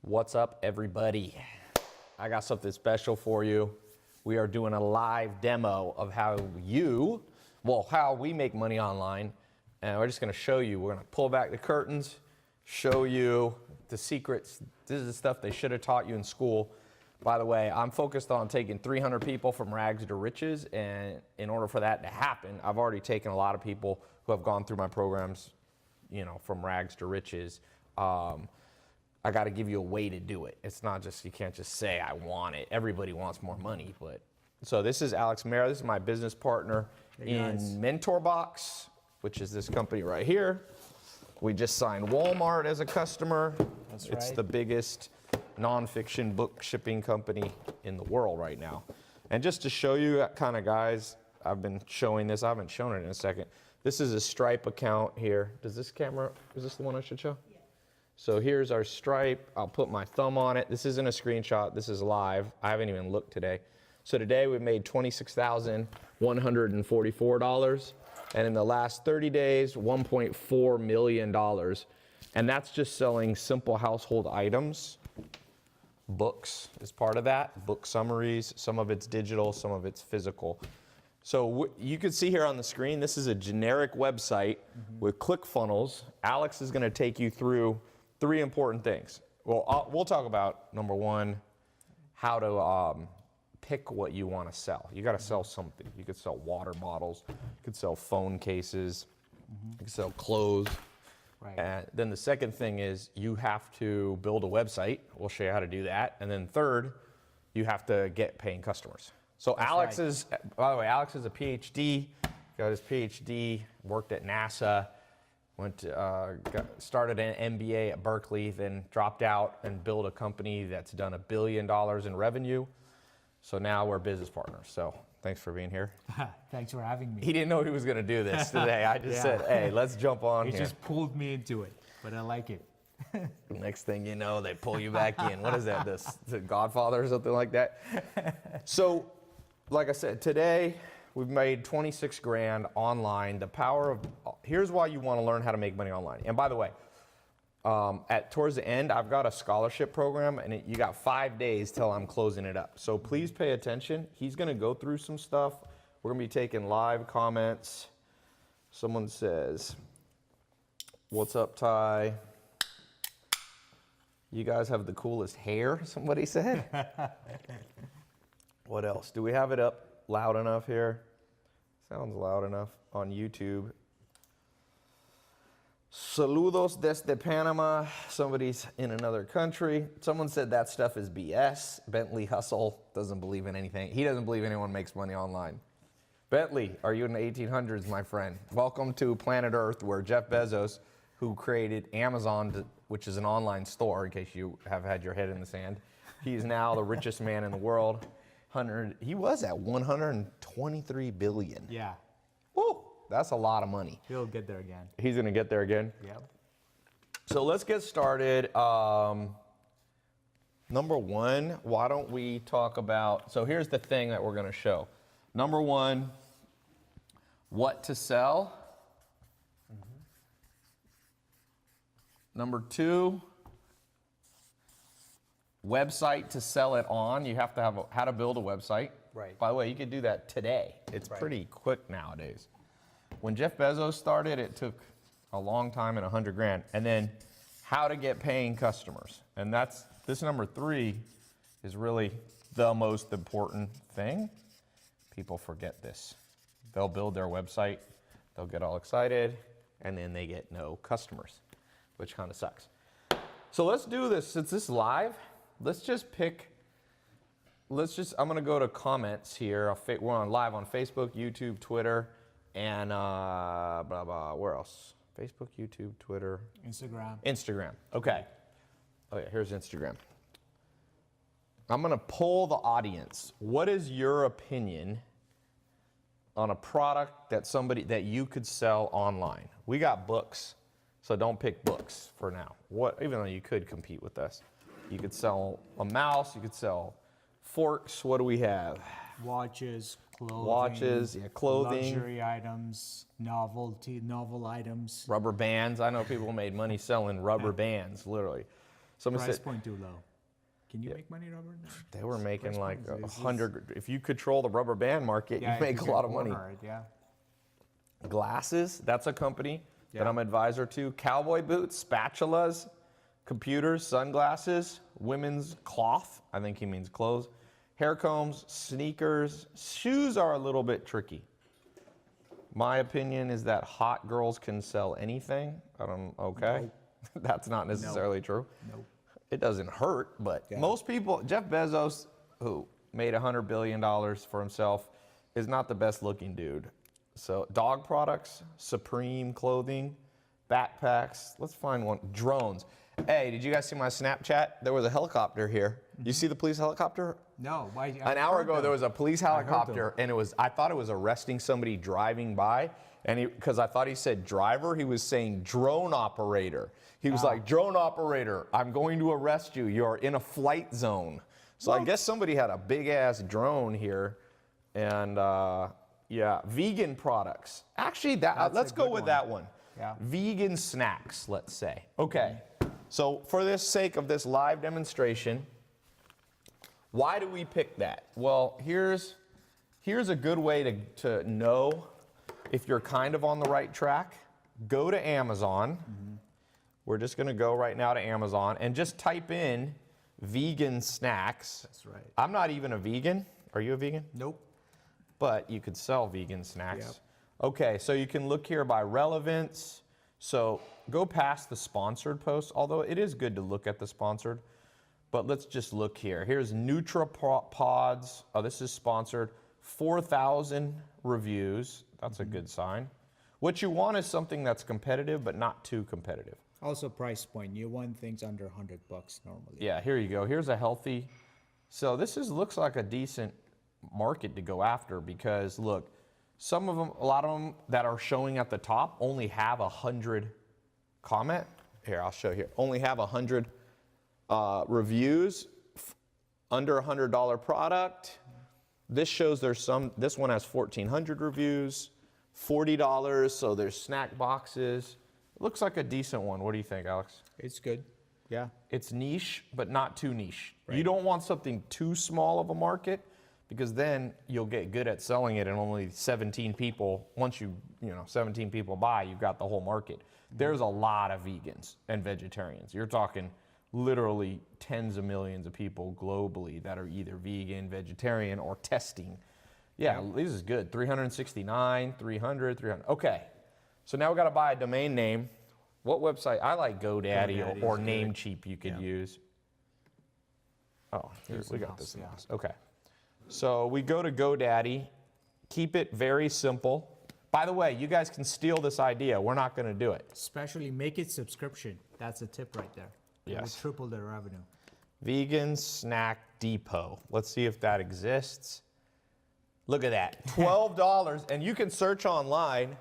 What's up, everybody? I got something special for you. We are doing a live demo of how we make money online. And we're just gonna show you, we're gonna pull back the curtains, show you the secrets. This is the stuff they should have taught you in school. By the way, I'm focused on taking 300 people from rags to riches. And in order for that to happen, I've already taken a lot of people who have gone through my programs, you know, from rags to riches. I got to give you a way to do it. It's not just, you can't just say, I want it. Everybody wants more money, but. So this is Alex Mera. This is my business partner in Mentor Box, which is this company right here. We just signed Walmart as a customer. That's It's right. the biggest nonfiction book shipping company in the world right now. And just to show you kind of guys, I've been showing this. I haven't shown it in a second. This is a Stripe account here. Does this camera, is this the one I should show? So here's our Stripe. I'll put my thumb on it. This isn't a screenshot. This is live. I haven't even looked today. So today we made $26,144. And in the last 30 days, $1.4 million. And that's just selling simple household items. Books is part of that. Book summaries. Some of it's digital, some of it's physical. So you can see here on the screen, this is a generic website with ClickFunnels. Alex is going to take you through 3 important things. Well, we'll talk about, number 1, how to pick what you want to sell. You got to sell something. You could sell water bottles. You could sell phone cases. You could sell clothes. Right. And then the second thing is you have to build a website. We'll show you how to do that. And then third, you have to get paying customers. So That's Alex right. is, by the way, Alex is a PhD, got his PhD, worked at NASA, started an MBA at Berkeley, then dropped out and built a company that's done $1 billion in revenue. So now we're business partners. So thanks for being here. Thanks for having me. He didn't know he was going to do this today. I just said, hey, let's jump on It here. just pulled me into it, but I like it. Next thing you know, they pull you back in. What is that, the Godfather or something like that? So, like I said, today we've made 26 grand online. The power of, here's why you want to learn how to make money online. And by the way, towards the end, I've got a scholarship program, and you got 5 days till I'm closing it up. So please pay attention. He's going to go through some stuff. We're going to be taking live comments. Someone says, "What's up, Tai? You guys have the coolest hair," somebody said. What else? Do we have it up loud enough here? Sounds loud enough on YouTube. Saludos desde Panama. Somebody's in another country. Someone said that stuff is BS. Bentley Hustle doesn't believe in anything. He doesn't believe anyone makes money online. Bentley, are you in the 1800s, my friend? Welcome to planet Earth, where Jeff Bezos, who created Amazon, which is an online store, in case you have had your head in the sand, he's now the richest man in the world. He was at 123 billion. Yeah, Woo, that's a lot of money. he'll get there again. He's gonna get there again. Yep. So let's get started. Number 1, why don't we talk about, so here's the thing that we're gonna show. Number 1, what to sell. Number 2, website to sell it on. You have to have how to build a website. Right. By the way, you could do that today. It's pretty quick nowadays. When Jeff Bezos started, it took a long time and 100 grand. And then how to get paying customers. And this number 3 is really the most important thing. People forget this. They'll build their website, they'll get all excited, and then they get no customers, which kind of sucks. So let's do this. Since this is live, I'm gonna go to comments here. We're on live on Facebook, YouTube, Twitter, and where else? Facebook, YouTube, Twitter. Instagram, okay. Oh yeah, here's Instagram. I'm gonna poll the audience. What is your opinion on a product that you could sell online? We got books, so don't pick books for now. Even though you could compete with us. You could sell a mouse, you could sell forks. What do we have? Watches, clothing. Clothing. Luxury items, novel items. Rubber bands. I know people made money selling rubber bands, literally. Somebody Price said point too low. Can you make money, Robert? No. they were making Price like point is- 100. If you control the rubber band market, Yeah, you make if a you lot of can money. corner it, yeah. Glasses, that's a company that Yeah. I'm advisor to. Cowboy boots, spatulas, computers, sunglasses, women's cloth, I think he means clothes, hair combs, sneakers. Shoes are a little bit tricky. My opinion is that hot girls can sell anything. Okay. That's not necessarily true. Nope. It doesn't hurt, but Yeah. most people, Jeff Bezos, who made $100 billion for himself, is not the best looking dude. So dog products, Supreme clothing, backpacks. Let's find one. Drones. Hey, did you guys see my Snapchat? There was a helicopter here. You see the police helicopter? No. Why? An hour ago, there was a police heard them. helicopter, and I thought it was arresting somebody driving by, and because I thought he said driver, he was saying drone operator. He was like, drone operator, I'm going to arrest you. You're in a flight zone. So I guess somebody had a big ass drone here, and yeah, vegan products. Actually, That's let's a go good with one. that one. Yeah. Vegan snacks, let's say. Okay. So for the sake of this live demonstration, why do we pick that? Well, here's a good way to know if you're kind of on the right track. Go to Amazon. We're just going to go right now to Amazon and just type in vegan snacks. That's right. I'm not even a vegan. Are you a vegan? Nope. But you could sell vegan snacks. Yep. Okay, so you can look here by relevance. So go past the sponsored posts, although it is good to look at the sponsored. But let's just look here. Here's NutraPods. Oh, this is sponsored. 4,000 reviews. That's a good sign. What you want is something that's competitive, but not too competitive. Also, price point. You want things under $100 normally. Yeah, here you go. Here's a healthy. So this looks like a decent market to go after because look, some of them, a lot of them that are showing at the top only have 100 comment. Here, I'll show here. Only have 100 reviews, under $100 product. This shows there's some, this one has 1,400 reviews, $40, so there's snack boxes. Looks like a decent one. What do you think, Alex? It's good. Yeah. It's niche, but not too niche. You Right. don't want something too small of a market because then you'll get good at selling it and only 17 people, once 17 people buy, you've got the whole market. There's a lot of vegans and vegetarians. You're talking literally tens of millions of people globally that are either vegan, vegetarian, or testing. Yeah, this is good. 369, 300. Okay, so now we got to buy a domain name. What website? I like GoDaddy GoDaddy or is good. Namecheap you could Yeah. use. Oh, here, Here's we the got mouse, this in yeah. the house. Okay. So we go to GoDaddy. Keep it very simple. By the way, you guys can steal this idea. We're not going to do it. Especially make it subscription. That's a tip right there. It will Yes. triple the revenue. Vegan Snack Depot. Let's see if that exists. Look at that. $12. And you can search online.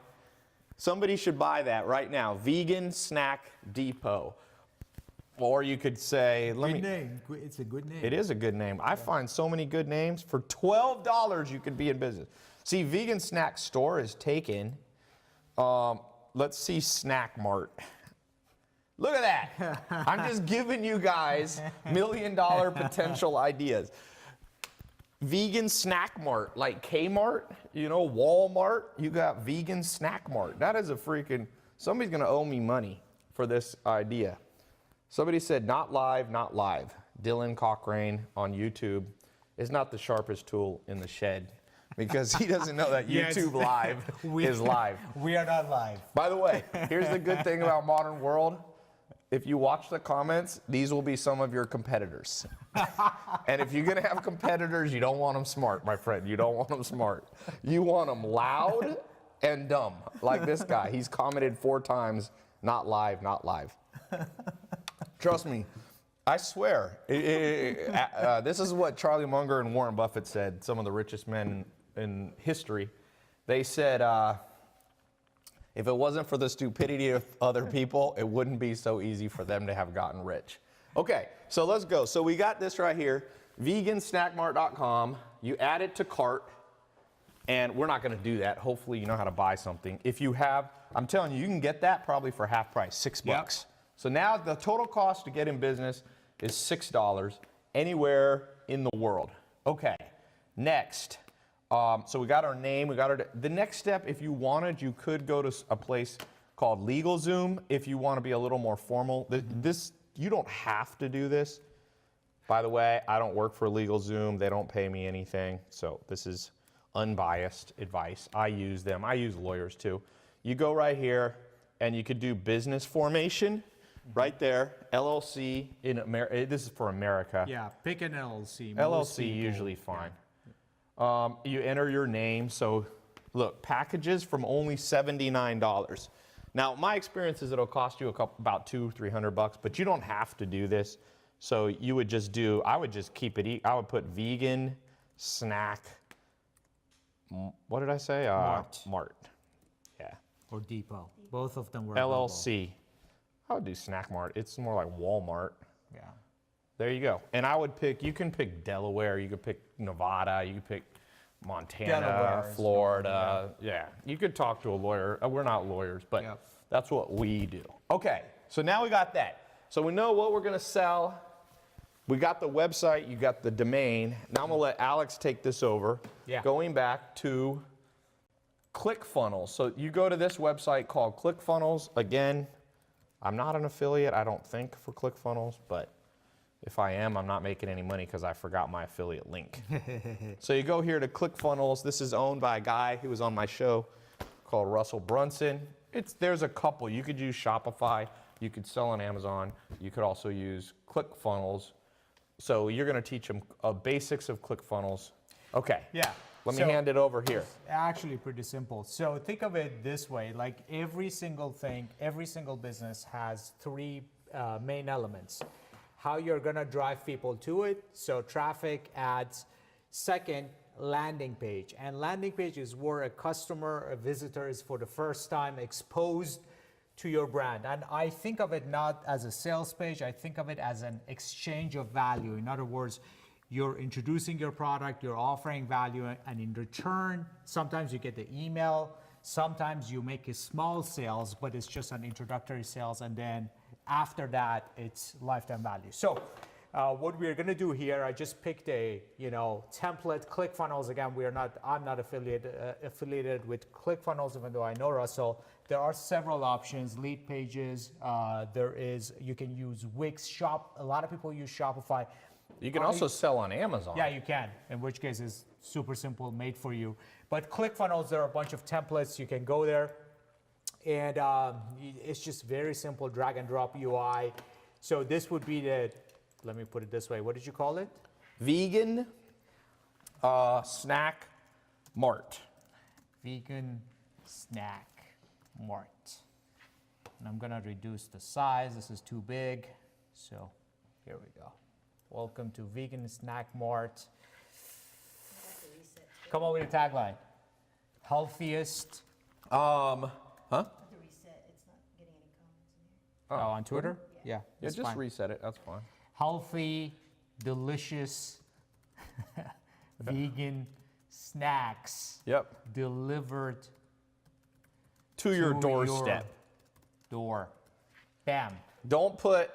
Somebody should buy that right now. Vegan Snack Depot. Or you could say, Good name. It's a good name. It is a good name. I find so many good names. For $12, you could be in business. See, Vegan Snack Store is taken. Let's see Snack Mart. Look at that. I'm just giving you guys $1 million potential ideas. Vegan Snack Mart, like Kmart, Walmart, you got Vegan Snack Mart. That is a freaking, somebody's gonna owe me money for this idea. Somebody said, not live, not live. Dylan Cochrane on YouTube is not the sharpest tool in the shed because he doesn't know that Yes. YouTube Live is live. We are not live. By the way, here's the good thing about modern world. If you watch the comments, these will be some of your competitors. And if you're gonna have competitors, you don't want them smart, my friend. You don't want them smart. You want them loud and dumb, like this guy. He's commented 4 times, not live, not live. Trust me, I swear. This is what Charlie Munger and Warren Buffett said, some of the richest men in history. They said, if it wasn't for the stupidity of other people, it wouldn't be so easy for them to have gotten rich. Okay, so let's go. So we got this right here, vegansnackmart.com. You add it to cart, and we're not gonna do that. Hopefully you know how to buy something. If you have, I'm telling you, you can get that probably for half price, $6. So now the total cost to get in business is $6 anywhere in the world. Okay, next. So we got our name, we got the next step, if you wanted, you could go to a place called LegalZoom if you want to be a little more formal. You don't have to do this. By the way, I don't work for LegalZoom. They don't pay me anything. So this is unbiased advice. I use them. I use lawyers too. You go right here and you could do business formation right there. LLC in America. This is for America. Yeah, pick an LLC. LLC usually fine. You enter your name. So look, packages from only $79. Now, my experience is it'll cost you about $200-300, but you don't have to do this. So you would just do, I would just keep it, I would put vegan, snack, what did I say? Mart. Yeah. Or Depot. Both of them were LLC. I would do Snack Mart. It's more like Walmart. Yeah. There you go. And I would pick, you can pick Delaware, you could pick Nevada, you could pick Montana, Delaware Florida. Yeah. You could talk to a lawyer. We're not lawyers, but that's what we do. Okay. So now we got that. So we know what we're going to sell. We got the website, you got the domain. Now I'm going to let Alex take this over. Yeah. Going back to ClickFunnels. So you go to this website called ClickFunnels. Again, I'm not an affiliate, I don't think, for ClickFunnels, but if I am, I'm not making any money because I forgot my affiliate link. So you go here to ClickFunnels. This is owned by a guy who was on my show called Russell Brunson. There's a couple. You could use Shopify. You could sell on Amazon. You could also use ClickFunnels. So you're going to teach them basics of ClickFunnels. Okay. Yeah. Let me hand it over here. Actually pretty simple. So think of it this way, like every single thing, every single business has three main elements. How you're gonna drive people to it, so traffic, ads. Second, landing page. And landing page is where a customer, a visitor is for the first time exposed to your brand. And I think of it not as a sales page, I think of it as an exchange of value. In other words, you're introducing your product, you're offering value, and in return, sometimes you get the email, sometimes you make a small sales, but it's just an introductory sales, and then after that, it's lifetime value. So what we're gonna do here, I just picked a template. ClickFunnels, again, I'm not affiliated with ClickFunnels, even though I know Russell. There are several options, lead pages. You can use Wix, a lot of people use Shopify. You can also sell on Amazon. Yeah, you can, in which case it's super simple, made for you. But ClickFunnels, there are a bunch of templates. You can go there, and it's just very simple drag and drop UI. So this would be let me put it this way. What did you call it? Vegan Snack Mart. Vegan Snack Mart. And I'm gonna reduce the size. This is too big. So here we go. Welcome to Vegan Snack Mart. Come on with a tagline. Healthiest. Huh? To reset, it's not getting any comments in here. Oh, on Twitter? Yeah. Yeah, that's just fine. reset it. That's fine. Healthy, delicious, vegan snacks. Yep. Delivered To your doorstep. Door. Bam. Don't put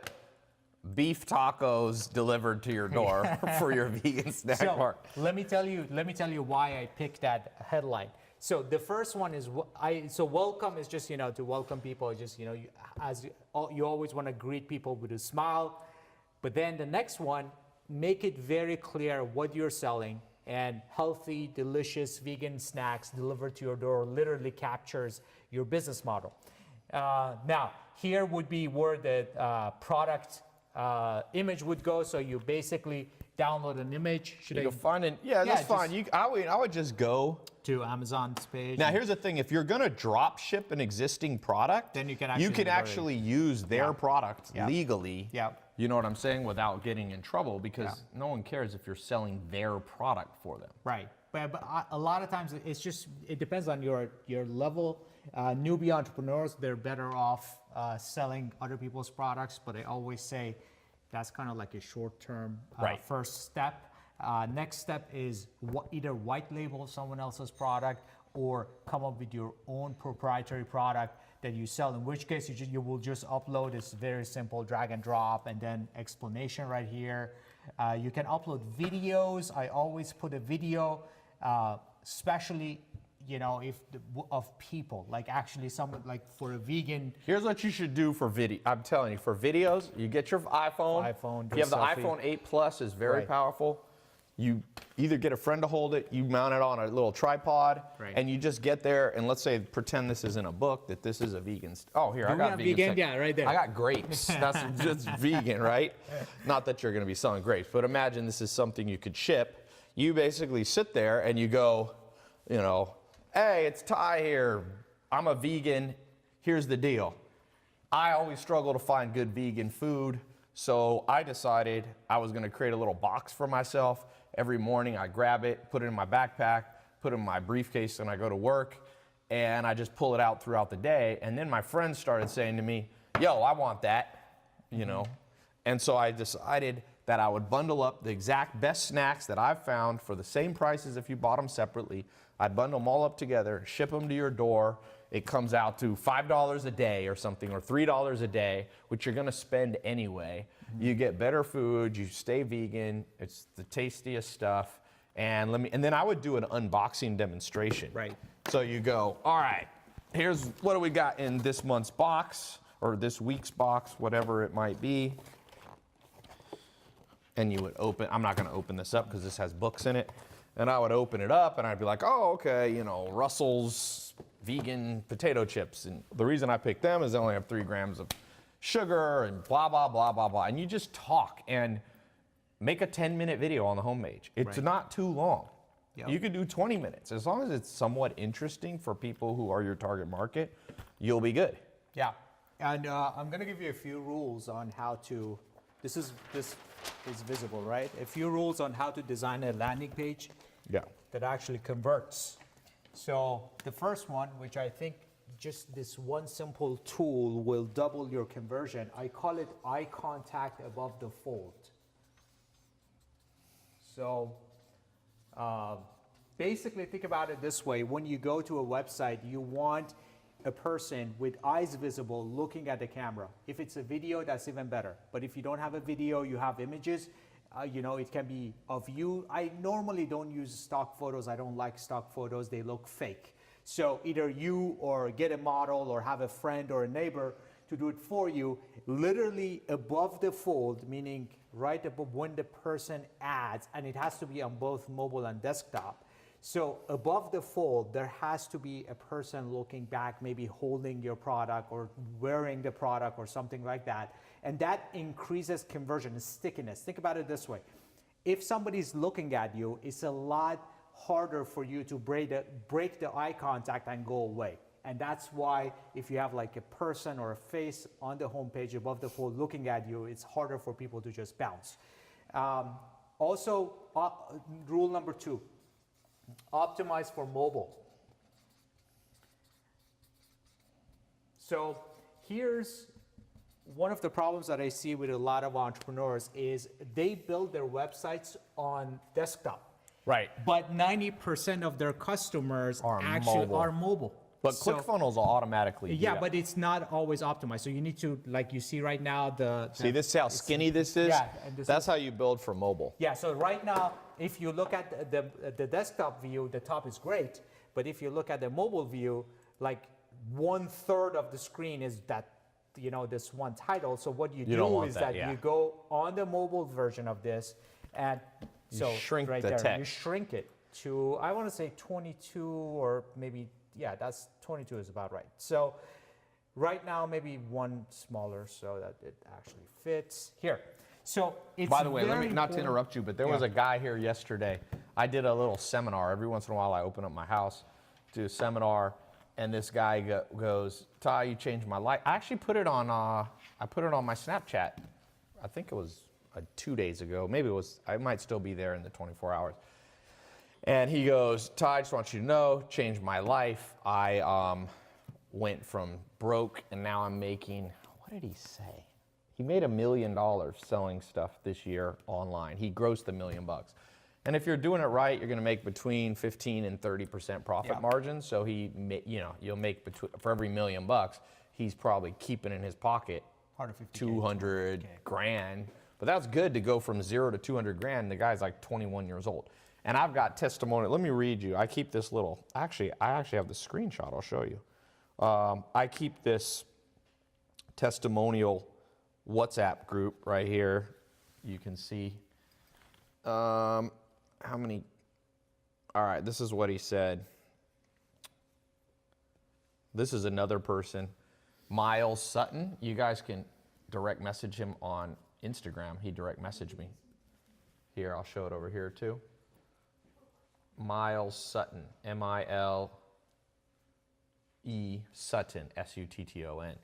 beef tacos delivered to your door for your vegan snack mart. Let me tell you why I picked that headline. So the first one is welcome is just to welcome people. Just you always want to greet people with a smile, but then the next one, make it very clear what you're selling, and healthy, delicious vegan snacks delivered to your door literally captures your business model. Now here would be where the product image would go. So you basically download an image. You can find it. Yeah, that's fine. I would just go to Amazon's page. Now here's the thing: if you're gonna drop ship an existing product, then you can actually use their product legally. Yeah. You know what I'm saying? Without getting in trouble, because no one cares if you're selling their product for them. Right. But a lot of times it depends on your level. Newbie entrepreneurs, they're better off selling other people's products, but I always say that's kind of like a short-term first step. Next step is either white label someone else's product or come up with your own proprietary product that you sell, in which case you will just upload. It's very simple, drag and drop, and then explanation right here. You can upload videos. I always put a video, especially if of people, like actually someone like for a vegan. Here's what you should do for video. I'm telling you, for videos, you get your iPhone. iPhone, If you have the selfie. iPhone 8 Plus, is very Right. powerful. You either get a friend to hold it, you mount it on a little tripod, Right. and you just get there and let's say pretend this isn't a book, that this is a vegan. Oh, here, Do I we got have vegan. vegan? Yeah, right there. I got grapes. That's just vegan, right? Not that you're going to be selling grapes, but imagine this is something you could ship. You basically sit there and you go, hey, it's Tai here. I'm a vegan. Here's the deal. I always struggle to find good vegan food, so I decided I was going to create a little box for myself. Every morning I grab it, put it in my backpack, put it in my briefcase, and I go to work, and I just pull it out throughout the day. And then my friends started saying to me, yo, I want that, And so I decided that I would bundle up the exact best snacks that I've found for the same price as if you bought them separately. I'd bundle them all up together, ship them to your door. It comes out to $5 a day or something, or $3 a day, which you're gonna spend anyway. You get better food, you stay vegan, it's the tastiest stuff. And then I would do an unboxing demonstration. Right. So you go, all right, here's what do we got in this month's box, or this week's box, whatever it might be. And you would open, I'm not gonna open this up because this has books in it. And I would open it up and I'd be like, oh, okay, Russell's vegan potato chips. And the reason I picked them is they only have 3 grams of sugar and blah, blah, blah, blah, blah. And you just talk and make a 10-minute video on the homepage. It's Right. not too long. Yep. You could do 20 minutes. As long as it's somewhat interesting for people who are your target market, you'll be good. Yeah, and I'm gonna give you a few rules on how to. This is visible, right? A few rules on how to design a landing page Yeah. that actually converts. So the first one, which I think just this one simple tool will double your conversion. I call it eye contact above the fold. So basically think about it this way. When you go to a website, you want a person with eyes visible looking at the camera. If it's a video, that's even better. But if you don't have a video, you have images, it can be of you. I normally don't use stock photos. I don't like stock photos. They look fake. So either you or get a model or have a friend or a neighbor to do it for you, literally above the fold, meaning right above when the person adds, and it has to be on both mobile and desktop. So above the fold, there has to be a person looking back, maybe holding your product or wearing the product or something like that. And that increases conversion and stickiness. Think about it this way. If somebody's looking at you, it's a lot harder for you to break the eye contact and go away. And that's why if you have like a person or a face on the homepage above the fold looking at you, it's harder for people to just bounce. Also, rule number 2. Optimize for mobile. So here's one of the problems that I see with a lot of entrepreneurs is they build their websites on desktop. Right. But 90% of their customers Are actually mobile. are mobile. But So- ClickFunnels will automatically do yeah, that. but it's not always optimized. So you need to, like you see right now, See, this is how skinny this is? Yeah, and this That's how you build for mobile. Yeah, so right now, if you look at the desktop view, the top is great. But if you look at the mobile view, like 1/3 of the screen is that, this one title. So what you don't do want is that, that yeah. you go on the mobile version of this, and so shrink right the there, you text. shrink it to, I want to say 22 or maybe, yeah, that's 22 is about right. So right now, maybe one smaller so that it actually fits here. So it's By the way, very not to important- interrupt you, but there was Yeah. a guy here yesterday. I did a little seminar. Every once in a while, I open up my house, do a seminar, and this guy goes, "Tai, you changed my life." I actually put it on. I put it on my Snapchat. I think it was 2 days ago. Maybe it was. I might still be there in the 24 hours. And he goes, "Tai, I just want you to know, changed my life. I went from broke, and now I'm making." What did he say? He made $1 million selling stuff this year online. He grossed $1 million. And if you're doing it right, you're going to make between 15 and 30% profit Yeah. margin. So you'll make for every $1 million, he's probably keeping in his pocket 150K, 200 200K. grand. But that's good to go from 0 to 200 grand. The guy's like 21 years old. And I've got testimonial. Let me read you. I keep this little, I actually have the screenshot. I'll show you. I keep this testimonial WhatsApp group right here. You can see how many. All right, this is what he said. This is another person, Miles Sutton. You guys can direct message him on Instagram. He direct messaged me. Here, I'll show it over here too. Miles Sutton, M-I-L-E Sutton, S-U-T-T-O-N.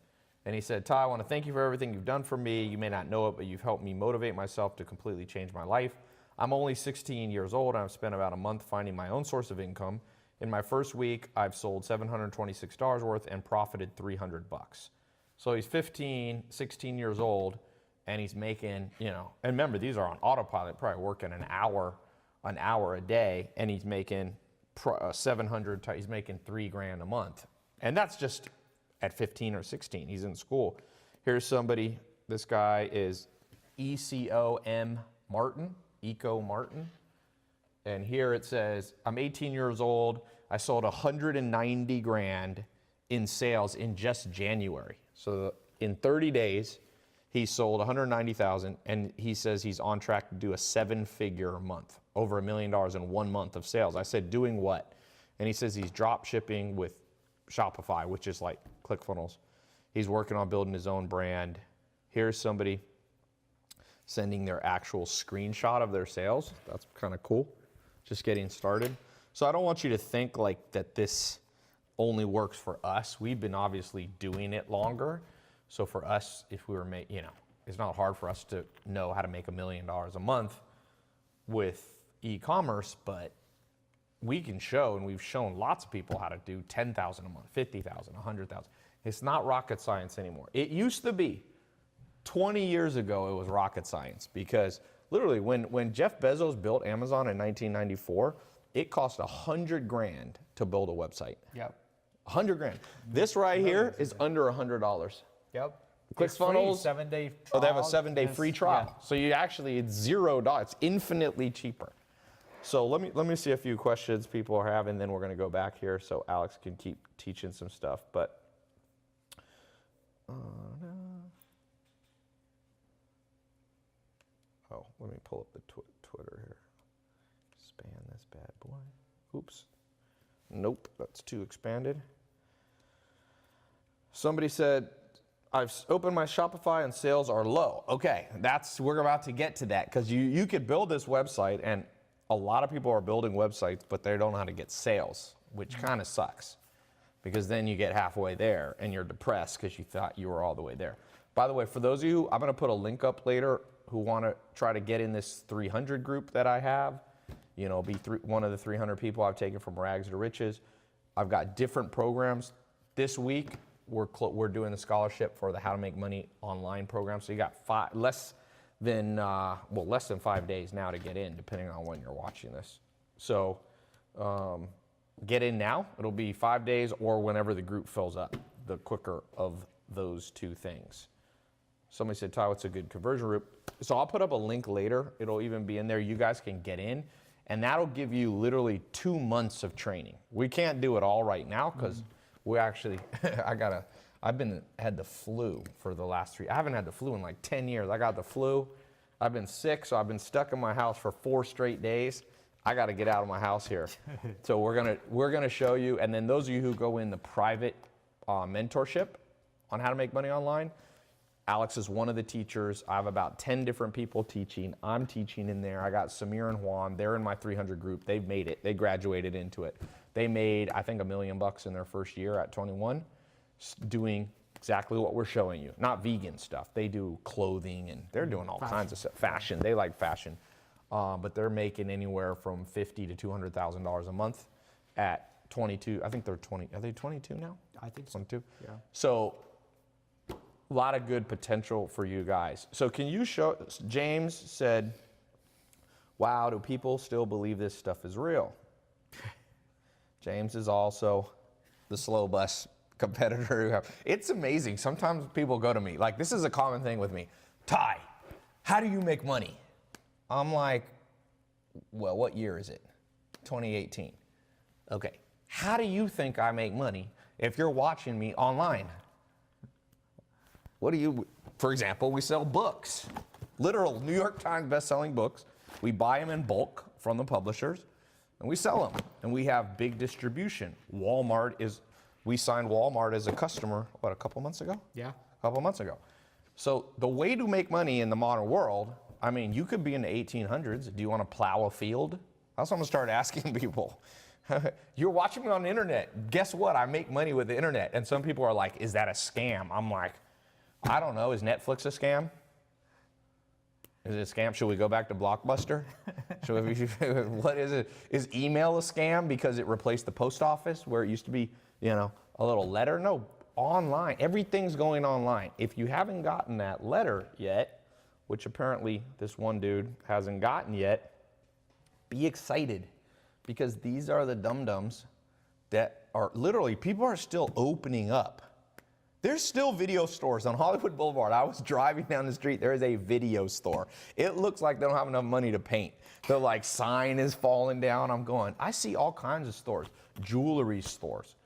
And he said, Tai, I want to thank you for everything you've done for me. You may not know it, but you've helped me motivate myself to completely change my life. I'm only 16 years old, and I've spent about a month finding my own source of income. In my first week, I've sold $726 worth and profited $300. So he's 15, 16 years old, and he's making, and remember, these are on autopilot, probably working an hour a day, and he's making 700, he's making $3,000 a month. And that's just at 15 or 16, he's in school. Here's somebody, this guy is ECO Martin. And here it says, I'm 18 years old. I sold 190 grand in sales in just January. So in 30 days, he sold 190,000, and he says he's on track to do a 7-figure month, over $1 million in 1 month of sales. I said, doing what? And he says he's drop shipping with Shopify, which is like ClickFunnels. He's working on building his own brand. Here's somebody sending their actual screenshot of their sales. That's kind of cool. Just getting started. So I don't want you to think like that this only works for us. We've been obviously doing it longer. So for us, if we were it's not hard for us to know how to make $1 million a month with e-commerce, but we can show, and we've shown lots of people how to do 10,000 a month, 50,000, 100,000. It's not rocket science anymore. It used to be. 20 years ago, it was rocket science, because literally when Jeff Bezos built Amazon in 1994, it cost 100 grand to build a website. Yep. 100 grand. This right here is under $100. Yep. ClickFunnels, 7-day trial. oh, they have a 7-day free trial. Yeah. So you actually, it's $0. It's infinitely cheaper. So let me see a few questions people are having, then we're going to go back here so Alex can keep teaching some stuff. But oh, let me pull up the Twitter here. Span this bad boy. Oops. Nope, that's too expanded. Somebody said, I've opened my Shopify and sales are low. Okay, we're about to get to that, because you could build this website, and a lot of people are building websites, but they don't know how to get sales, which kind of sucks, because then you get halfway there and you're depressed because you thought you were all the way there. By the way, for those of you, I'm going to put a link up later who want to try to get in this 300 group that I have, be one of the 300 people I've taken from rags to riches. I've got different programs. This week, we're doing the scholarship for the How to Make Money online program. So you got less than 5 days now to get in, depending on when you're watching this. So get in now. It'll be 5 days, or whenever the group fills up, the quicker of those two things. Somebody said, Tai, what's a good conversion route? So I'll put up a link later. It'll even be in there. You guys can get in, and that'll give you literally 2 months of training. We can't do it all right now, because we actually, had the flu for the last I haven't had the flu in like 10 years. I got the flu. I've been sick, so I've been stuck in my house for 4 straight days. I got to get out of my house here. So we're gonna show you, and then those of you who go in the private mentorship on how to make money online, Alex is one of the teachers. I have about 10 different people teaching. I'm teaching in there. I got Samir and Juan. They're in my 300 group. They've made it. They graduated into it. They made, I think, $1 million in their first year at 21, doing exactly what we're showing you. Not vegan stuff. They do clothing, and they're doing all kinds of stuff. Fashion. They like fashion. But they're making anywhere from $50,000 to $200,000 a month at 22. I think they're 20. Are they 22 now? I think so. 22? Yeah. So a lot of good potential for you guys. So can you show, James said, wow, do people still believe this stuff is real? James is also the slow bus competitor. It's amazing. Sometimes people go to me, like this is a common thing with me. Tai, how do you make money? I'm like, well, what year is it? 2018. Okay, how do you think I make money if you're watching me online? For example, we sell books, literal New York Times best-selling books. We buy them in bulk from the publishers and we sell them. And we have big distribution. We signed Walmart as a customer, what, a couple months ago? Yeah. A couple months ago. So the way to make money in the modern world, I mean, you could be in the 1800s. Do you want to plow a field? That's what I'm going to start asking people. You're watching me on the internet. Guess what? I make money with the internet. And some people are like, is that a scam? I'm like, I don't know. Is Netflix a scam? Is it a scam? Should we go back to Blockbuster? What is it? Is email a scam because it replaced the post office where it used to be, a little letter? No, online. Everything's going online. If you haven't gotten that letter yet, which apparently this one dude hasn't gotten yet, be excited because these are the dum-dums that are literally, people are still opening up. There's still video stores on Hollywood Boulevard. I was driving down the street. There is a video store. It looks like they don't have enough money to paint. The sign is falling down. I'm going, I see all kinds of stores, jewelry stores.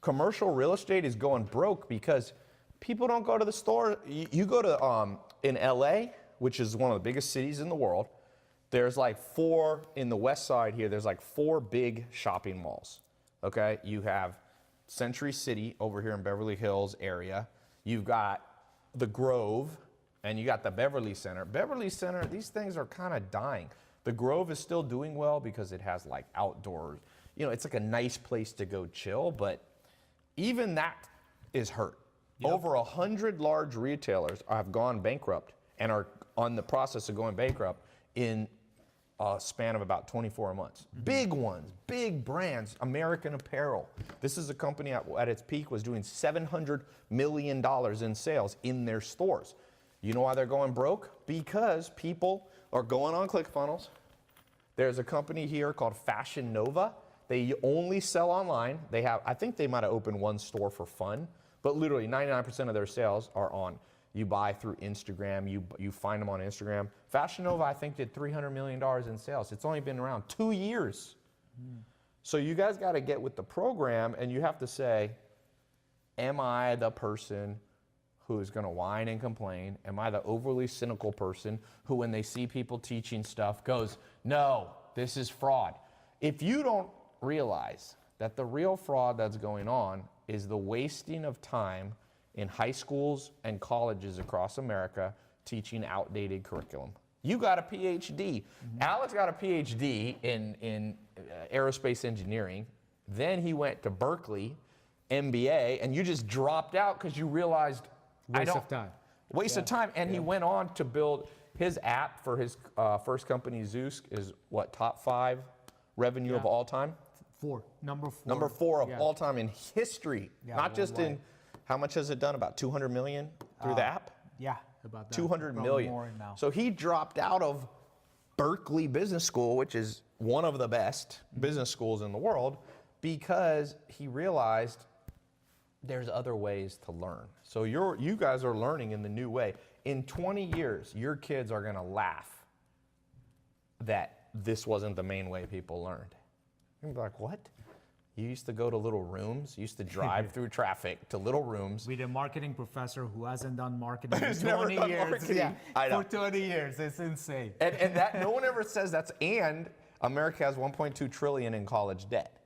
Commercial real estate is going broke because people don't go to the store. You go to, in LA, which is one of the biggest cities in the world, there's in the west side here, there's 4 big shopping malls, okay? You have Century City over here in Beverly Hills area. You've got the Grove, and you got the Beverly Center. Beverly Center, these things are kind of dying. The Grove is still doing well because it has outdoors. It's a nice place to go chill, but even that is hurt. Yep. Over 100 large retailers have gone bankrupt and are on the process of going bankrupt in a span of about 24 months. Mm-hmm. Big ones, big brands, American Apparel. This is a company at its peak was doing $700 million in sales in their stores. You know why they're going broke? Because people are going on ClickFunnels. There's a company here called Fashion Nova. They only sell online. I think they might have opened one store for fun, but literally 99% of their sales are on. You buy through Instagram, you find them on Instagram. Fashion Nova, I think, did $300 million in sales. It's only been around 2 years. So you guys got to get with the program, and you have to say, am I the person who is going to whine and complain? Am I the overly cynical person who, when they see people teaching stuff, goes, no, this is fraud? If you don't realize that the real fraud that's going on is the wasting of time in high schools and colleges across America teaching outdated curriculum. You got a PhD. Mm-hmm. Alex got a PhD in aerospace engineering. Then he went to Berkeley, MBA, and you just dropped out because you realized Waste of time. Waste of time. And he went on to build his app for his first company, Zeus, is what, top 5 revenue of all time? 4. Number 4. Number 4 of all time in history. Yeah, not just in, how much has it done? About 200 million through the app? Yeah, about that. 200 million. More now. So he dropped out of Berkeley Business School, which is one of the best business schools in the world, because he realized there's other ways to learn. So you guys are learning in the new way. In 20 years, your kids are going to laugh that this wasn't the main way people learned. You're like, what? You used to go to little rooms. You used to drive through traffic to little rooms. With a marketing professor who hasn't done marketing for Never 20 done years. marketing. Yeah, I know. for 20 years. It's insane. And that no one ever says that's, and America has 1.2 trillion in college debt.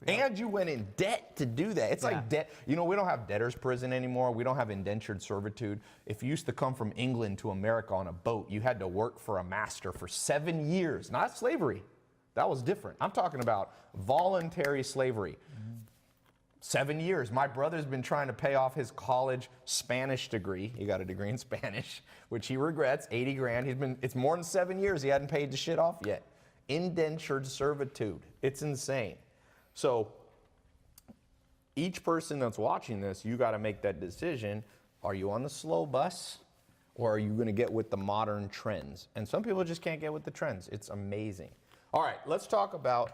Yeah. And you went in debt to do that. It's like debt. We don't have debtor's prison anymore. We don't have indentured servitude. If you used to come from England to America on a boat, you had to work for a master for 7 years. Not slavery. That was different. I'm talking about voluntary slavery. 7 years. My brother's been trying to pay off his college Spanish degree. He got a degree in Spanish, which he regrets, 80 grand. It's more than 7 years. He hadn't paid the shit off yet. Indentured servitude. It's insane. So each person that's watching this, you got to make that decision. Are you on the slow bus or are you going to get with the modern trends? And some people just can't get with the trends. It's amazing. All right, let's talk about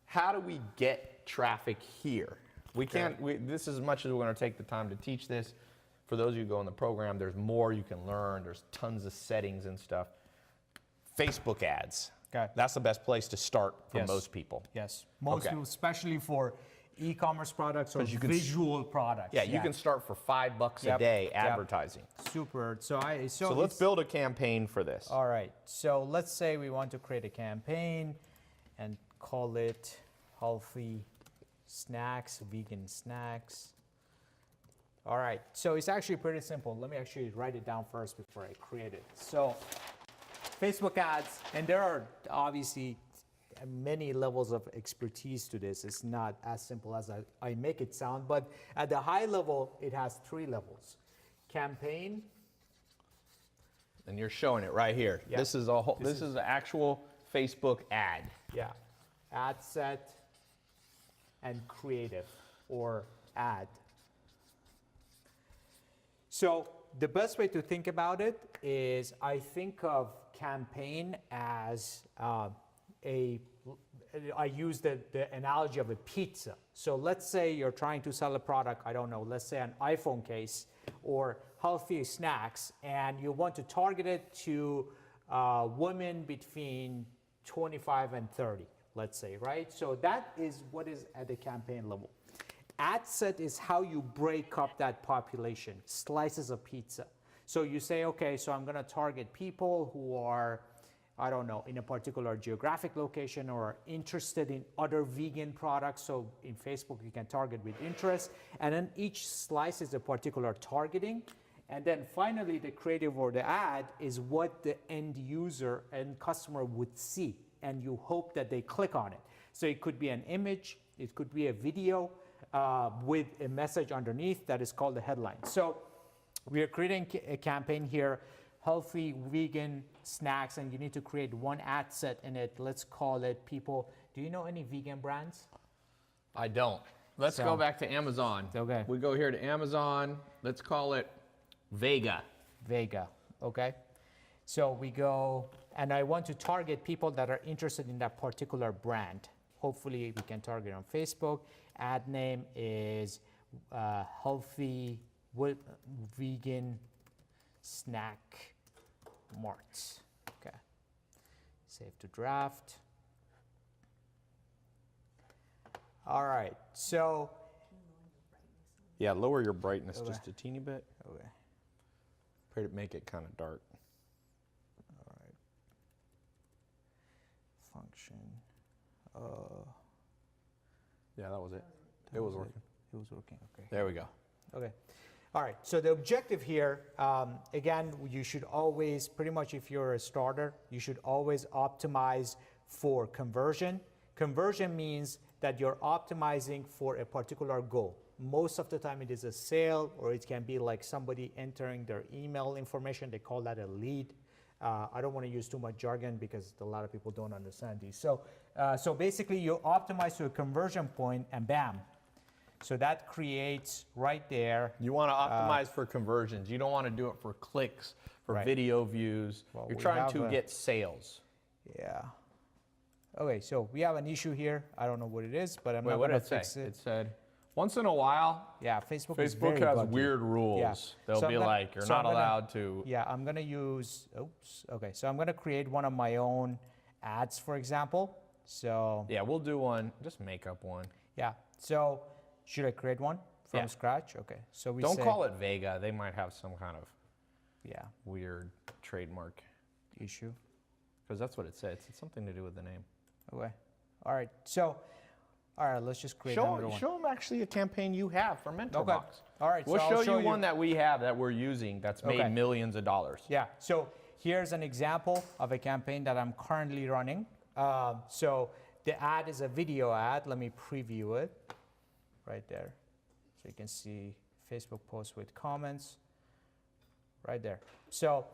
how do we get traffic here? We can't, this is as much as we're going to take the time to teach this. For those of you who go in the program, there's more you can learn. There's tons of settings and stuff. Facebook ads. Okay. That's the best place to start for Yes. most people. Yes, most Okay. people, especially for e-commerce products or you can visual products. Yeah, you can start for $5 a Yep, day yep. advertising. Super. So So let's build a campaign for this. All right. So let's say we want to create a campaign and call it healthy snacks, vegan snacks. All right. So it's actually pretty simple. Let me actually write it down first before I create it. So Facebook ads, and there are obviously many levels of expertise to this. It's not as simple as I make it sound, but at the high level, it has 3 levels. Campaign. And you're showing it right here. Yeah. This is a whole, this is an actual Facebook ad. Yeah, ad set and creative or ad. So the best way to think about it is I think of campaign as I use the analogy of a pizza. So let's say you're trying to sell a product, I don't know, let's say an iPhone case or healthy snacks, and you want to target it to women between 25 and 30, let's say, right? So that is what is at the campaign level. Ad set is how you break up that population, slices of pizza. So you say, okay, so I'm gonna target people who are, I don't know, in a particular geographic location or are interested in other vegan products. So in Facebook, you can target with interest. And then each slice is a particular targeting. And then finally, the creative or the ad is what the end user and customer would see. And you hope that they click on it. So it could be an image, it could be a video with a message underneath that is called the headline. So we are creating a campaign here, healthy vegan snacks, and you need to create one ad set in it. Let's call it people. Do you know any vegan brands? I don't. Let's So- go back to Amazon. Okay. We go here to Amazon. Let's call it Vega. Vega, okay? So we go, and I want to target people that are interested in that particular brand. Hopefully we can target on Facebook. Ad name is healthy vegan snack marts. Okay. Save to draft. All right. So. Yeah, lower your brightness Okay. just a teeny bit. Okay. Try to make it kind of dark. All right. Function. Yeah, that was it. It was working. It was working. Okay. There we go. Okay. All right. So the objective here, again, you should always, pretty much if you're a starter, you should always optimize for conversion. Conversion means that you're optimizing for a particular goal. Most of the time it is a sale, or it can be like somebody entering their email information. They call that a lead. I don't want to use too much jargon because a lot of people don't understand these. So basically you optimize to a conversion point and bam. So that creates right there. You want to optimize for conversions. You don't want to do it for clicks, for Right. video views. Well, You're we trying have to a- get sales. Yeah. Okay, so we have an issue here. I don't know what it is, but I'm Wait, not what going did to it fix say? it. It said, once in a while, Yeah, Facebook is Facebook very has buggy. weird rules. Yeah. They'll So I'm be gonna- like, you're so I'm not gonna- allowed to. Yeah, I'm going to use, oops, okay. So I'm going to create one of my own ads, for example. So, Yeah, we'll do one. Just make up one. yeah. So should I create one from Yeah. scratch? Okay. So we Don't say, call it Vega. They might have some kind of yeah, weird trademark. issue. Because that's what it says. It's something to do with the name. Okay. All right. So, all right, let's just create Show another one. them actually a campaign you have for Mentor Okay. Box. All right. We'll so I'll show you one that we have that we're using that's made Okay. millions of dollars. Yeah, so here's an example of a campaign that I'm currently running. So the ad is a video ad. Let me preview it right there. So you can see Facebook post with comments right there. So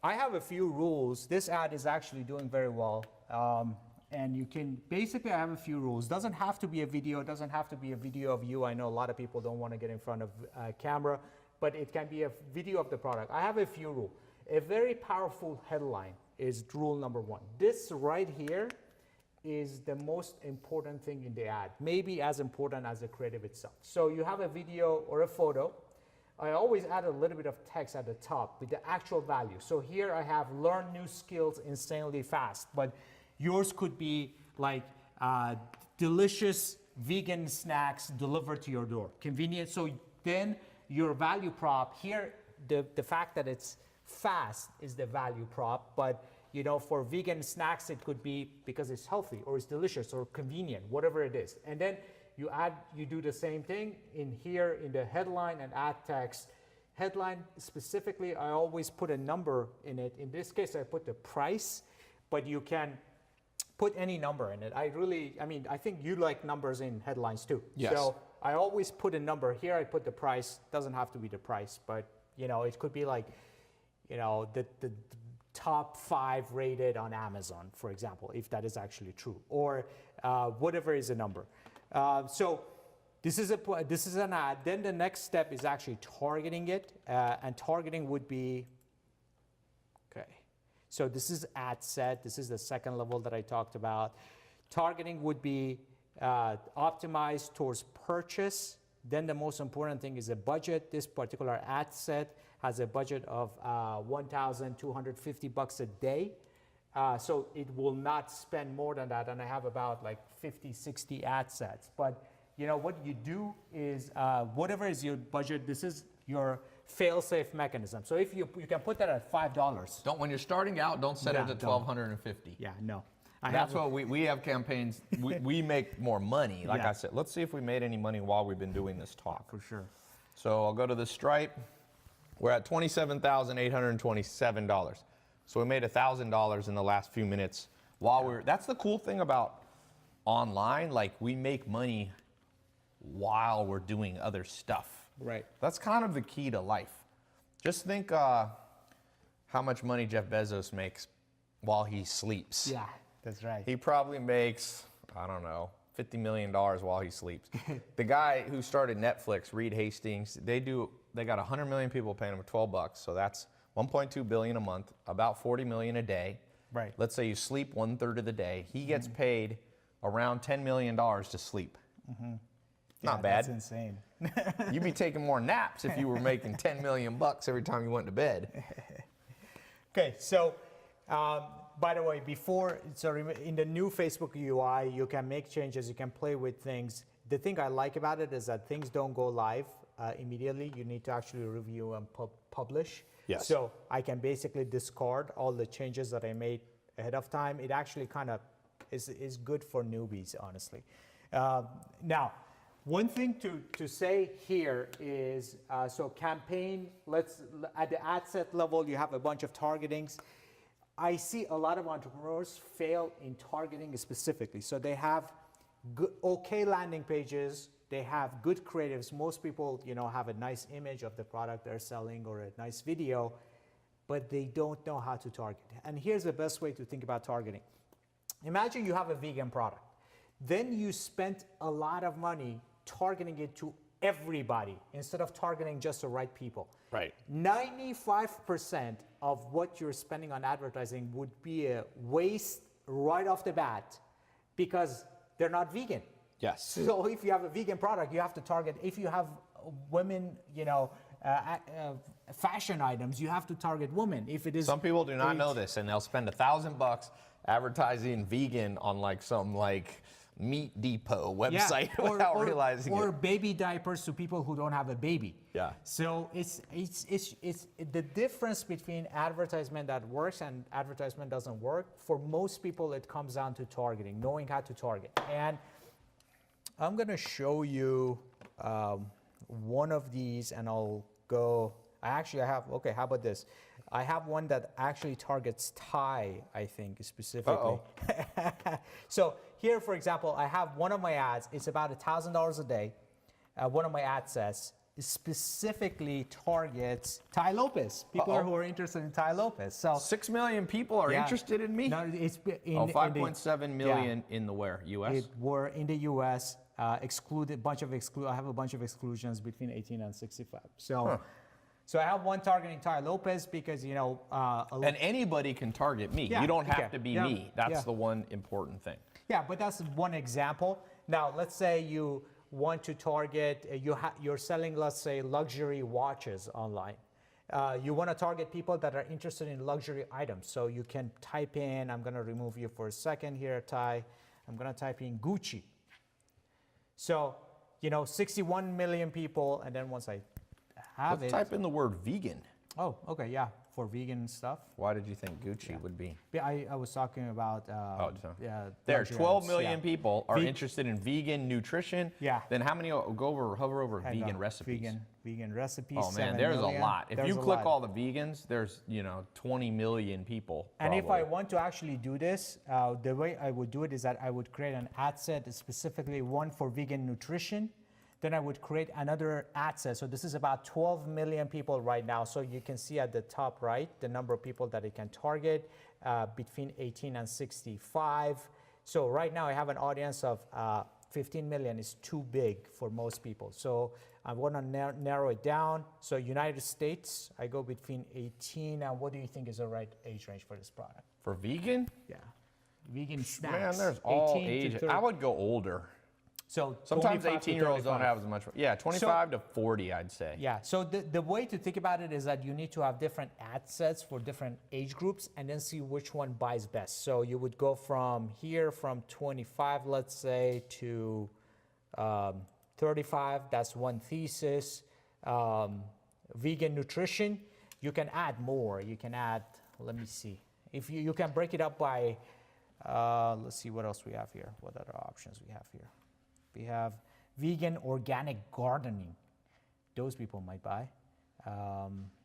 I have a few rules. This ad is actually doing very well. And you can, basically I have a few rules. Doesn't have to be a video, doesn't have to be a video of you. I know a lot of people don't want to get in front of a camera. but it can be a video of the product. I have a few rules. A very powerful headline is rule number 1. This right here is the most important thing in the ad, maybe as important as the creative itself. So you have a video or a photo. I always add a little bit of text at the top with the actual value. So here I have learn new skills insanely fast, but yours could be like delicious vegan snacks delivered to your door. Convenient. So then your value prop here, the fact that it's fast is the value prop, but you know, for vegan snacks, it could be because it's healthy or it's delicious or convenient, whatever it is. And then you do the same thing in here in the headline and add text. Headline specifically, I always put a number in it. In this case, I put the price, but you can put any number in it. I think you like numbers in headlines too. Yes. So I always put a number. Here I put the price. Doesn't have to be the price, but you know, it could be like, you know, the top 5 rated on Amazon, for example, if that is actually true, or whatever is a number. So this is an ad. Then the next step is actually targeting it, and targeting would be, okay. So this is ad set. This is the second level that I talked about. Targeting would be optimized towards purchase. Then the most important thing is a budget. This particular ad set has a budget of $1,250 a day. So it will not spend more than that. And I have about like 50, 60 ad sets. But you know, what you do is whatever is your budget, this is your fail-safe mechanism. So if you can put that at $5. When you're starting out, don't set it Yeah, at $1,250. Yeah, no. That's what we have campaigns. we make more money. Like Yeah. I said, let's see if we made any money while we've been doing this talk. For sure. So I'll go to the Stripe. We're at $27,827. So we made $1,000 in the last few minutes while that's the cool thing about online. Like, we make money while we're doing other stuff. Right. That's kind of the key to life. Just think how much money Jeff Bezos makes while he sleeps. Yeah, that's right. He probably makes, I don't know, $50 million while he sleeps. The guy who started Netflix, Reed Hastings, they got 100 million people paying him $12, so that's 1.2 billion a month, about 40 million a day. Right. Let's say you sleep 1/3 of the day. He gets paid around $10 million to sleep. Not bad. That's insane. You'd be taking more naps if you were making 10 million bucks every time you went to bed. Okay, so by the way, in the new Facebook UI, you can make changes, you can play with things. The thing I like about it is that things don't go live immediately. You need to actually review and publish. Yes. So I can basically discard all the changes that I made ahead of time. It actually kind of is good for newbies, honestly. Now, one thing to say here is, so campaign, at the ad set level, you have a bunch of targetings. I see a lot of entrepreneurs fail in targeting specifically. So they have okay landing pages, they have good creatives. Most people, have a nice image of the product they're selling or a nice video, but they don't know how to target. And here's the best way to think about targeting. Imagine you have a vegan product. Then you spent a lot of money targeting it to everybody instead of targeting just the right people. Right. 95% of what you're spending on advertising would be a waste right off the bat because they're not vegan. Yes. So if you have a vegan product, you have to target. If you have women, fashion items, you have to target women. If it is, some people do not know this, and they'll spend $1,000 advertising vegan on some Meat Depot website without realizing it. Or baby diapers to people who don't have a baby. Yeah. So it's the difference between advertisement that works and advertisement doesn't work. For most people, it comes down to targeting, knowing how to target. And I'm going to show you one of these, and I'll go. I have. Okay, how about this? I have one that actually targets Thai, I think, specifically. So here, for example, I have one of my ads. It's about $1,000 a day. One of my ad sets specifically targets Tai Lopez. People who are interested in Tai Lopez. So 6 million people are interested in me? No, it's 5.7 million in the where? U.S.? It were in the U.S. Excluded I have a bunch of exclusions between 18 and 65. So. So I have one targeting Tai Lopez because, you know, And anybody can target me. Yeah, you don't you have can. to be Yeah, me. That's yeah. the one important thing. yeah, but that's one example. Now, let's say you want to target, you're selling, let's say, luxury watches online. You want to target people that are interested in luxury items. So you can type in, I'm going to remove you for a second here, Tai. I'm going to type in Gucci. So, you know, 61 million people, and then once I have Let's it. type in the word vegan. Oh, okay, yeah, for vegan stuff. Why did you think Gucci would be? Yeah, I was talking about. So Yeah, there, luxury 12 items, million yeah. people are Ve- interested in vegan nutrition. Yeah. Then how many hover over Hang vegan on, recipes? Vegan recipes. Oh man, 7 there's million. a lot. If There's you a click lot. all the vegans, there's 20 million people. And if I probably. want to actually do this, the way I would do it is that I would create an ad set, specifically one for vegan nutrition. Then I would create another ad set. So this is about 12 million people right now. So you can see at the top right, the number of people that it can target between 18 and 65. So right now I have an audience of 15 million is too big for most people. So I want to narrow it down. So United States, I go between 18 and what do you think is the right age range for this product? For vegan, Yeah. Vegan snacks. man, there's all 18 to ages. 30. I would go older. So Sometimes 25 to 18-year-olds don't 35. have as much. Yeah, 25 to 40, I'd say. Yeah, so the way to think about it is that you need to have different ad sets for different age groups and then see which one buys best. So you would go from here, from 25, let's say, to 35. That's one thesis. Vegan nutrition, you can add more. You can add, let me see. If you can break it up by, let's see what else we have here. What other options we have here? We have vegan organic gardening. Those people might buy.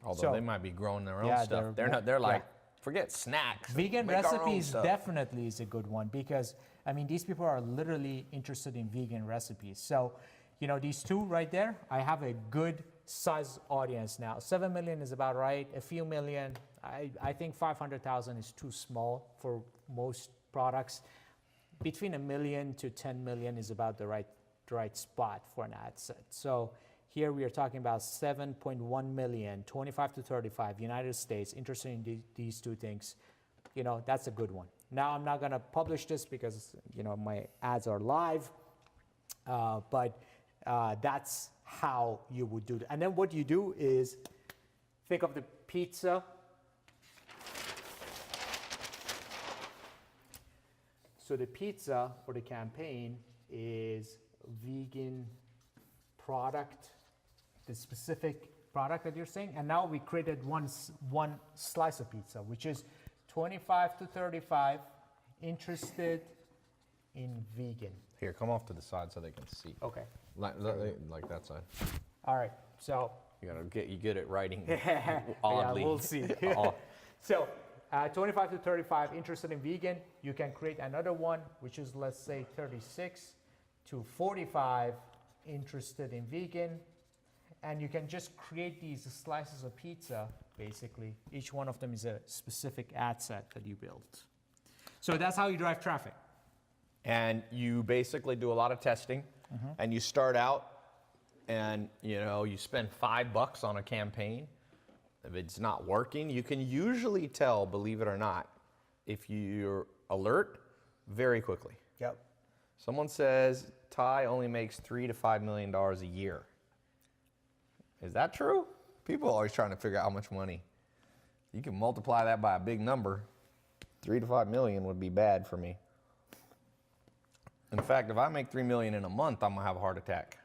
Although so they might be growing their own yeah, stuff. they're They're more- like, yeah. forget snacks. Vegan make our own recipes stuff. definitely is a good one because, I mean, these people are literally interested in vegan recipes. So, you know, these two right there, I have a good size audience now. 7 million is about right. A few million, I think 500,000 is too small for most products. Between 1 million to 10 million is about the right spot for an ad set. So here we are talking about 7.1 million, 25 to 35, United States, interested in these two things. You know, that's a good one. Now I'm not gonna publish this because, you know, my ads are live, but that's how you would do it. And then what you do is think of the pizza. So the pizza for the campaign is vegan product, the specific product that you're saying. And now we created one slice of pizza, which is 25 to 35, interested in vegan. Here, come off to the side so they can see. Okay. Like that side. All right. So You gotta get it writing yeah, oddly. we'll see. Oh, So 25 to 35 interested in vegan. You can create another one, which is, let's say, 36 to 45 interested in vegan. And you can just create these slices of pizza, basically. Each one of them is a specific ad set that you built. So that's how you drive traffic. and you basically do a lot of testing, and you start out, and you spend $5 on a campaign. If it's not working, you can usually tell, believe it or not, if you're alert very quickly. Yep. Someone says Tai only makes $3 to $5 million a year. Is that true? People are always trying to figure out how much money. You can multiply that by a big number. 3 to 5 million would be bad for me. In fact, if I make 3 million in a month, I'm gonna have a heart attack.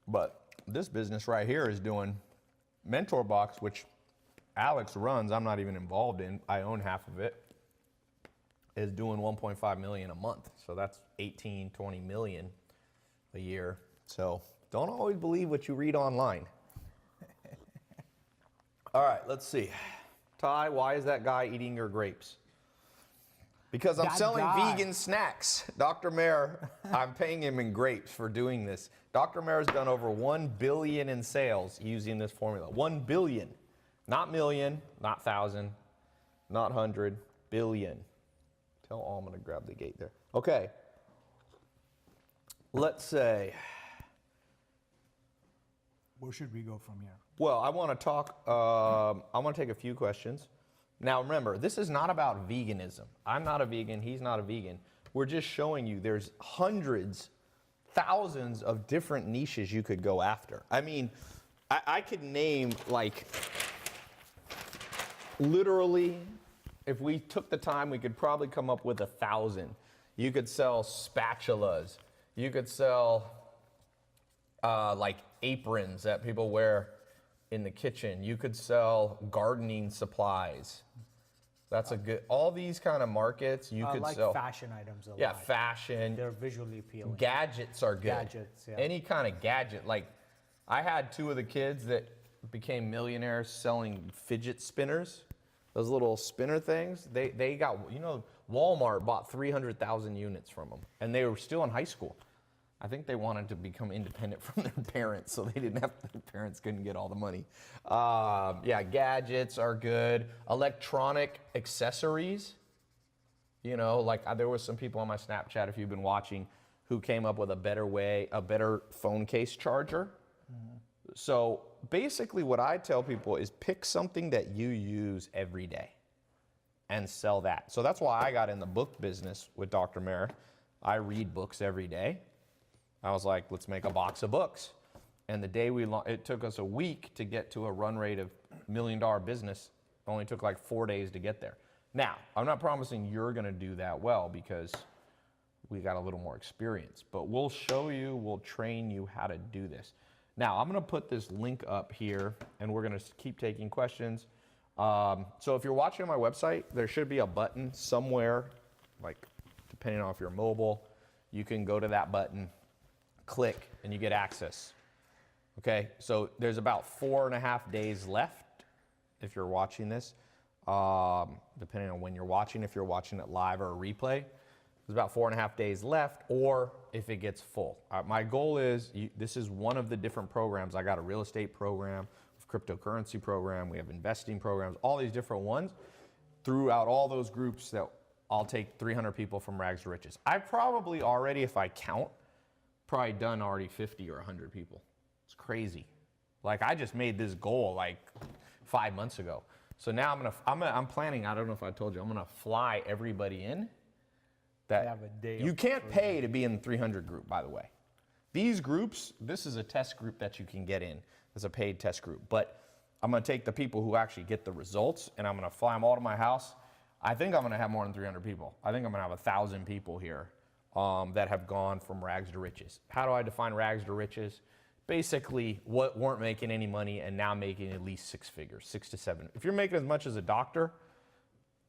But this business right here is doing Mentor Box, which Alex runs. I'm not even involved in. I own half of it. Is doing 1.5 million a month. So that's 18, 20 million a year. So don't always believe what you read online. All right, let's see. Tai, why is that guy eating your grapes? Because I'm That selling guy. vegan snacks. Dr. Mayer, I'm paying him in grapes for doing this. Dr. Mayer's done over 1 billion in sales using this formula. 1 billion. Not million, not thousand, not 100, billion. Tell Aman to grab the gate there. Okay. Let's say, Where should we go from here? Well, I want to talk, I want to take a few questions. Now remember, this is not about veganism. I'm not a vegan, he's not a vegan. We're just showing you there's hundreds, thousands of different niches you could go after. I mean, I could name like, literally, if we took the time, we could probably come up with 1,000. You could sell spatulas. You could sell like aprons that people wear in the kitchen. You could sell gardening supplies. That's a good, all these kind of markets you could like sell. fashion items a lot. Yeah, fashion. They're visually appealing. Gadgets are good. Gadgets, yeah. Any kind of gadget. Like, I had 2 of the kids that became millionaires selling fidget spinners. Those little spinner things. They got, you know, Walmart bought 300,000 units from them. And they were still in high school. I think they wanted to become independent from their parents, so they didn't have, their parents couldn't get all the money. Yeah, gadgets are good. Electronic accessories. You know, like there was some people on my Snapchat, if you've been watching, who came up with a better phone case charger. So basically what I tell people is pick something that you use every day and sell that. So that's why I got in the book business with Dr. Mayer. I read books every day. I was like, let's make a box of books. And the day it took us a week to get to a run rate of $1 million business. It only took like 4 days to get there. Now, I'm not promising you're gonna do that well because we got a little more experience, but we'll show you, we'll train you how to do this. Now, I'm gonna put this link up here and we're gonna keep taking questions. So if you're watching on my website, there should be a button somewhere, like depending on if you're mobile, you can go to that button, click, and you get access. Okay, so there's about 4.5 days left if you're watching this, depending on when you're watching, if you're watching it live or a replay. There's about 4.5 days left, or if it gets full. My goal is, this is one of the different programs. I got a real estate program, a cryptocurrency program, we have investing programs, all these different ones. Throughout all those groups that I'll take 300 people from rags to riches. I probably already, if I count, probably done already 50 or 100 people. It's crazy. Like I just made this goal like 5 months ago. So now I'm planning, I don't know if I told you, I'm gonna fly everybody in. That have a day you of can't pay to be in the 300 group, by the way. These groups, this is a test group that you can get in. It's a paid test group. But I'm gonna take the people who actually get the results and I'm gonna fly them all to my house. I think I'm gonna have more than 300 people. I think I'm gonna have 1,000 people here that have gone from rags to riches. How do I define rags to riches? Basically, what weren't making any money and now making at least 6 figures, 6 to 7. If you're making as much as a doctor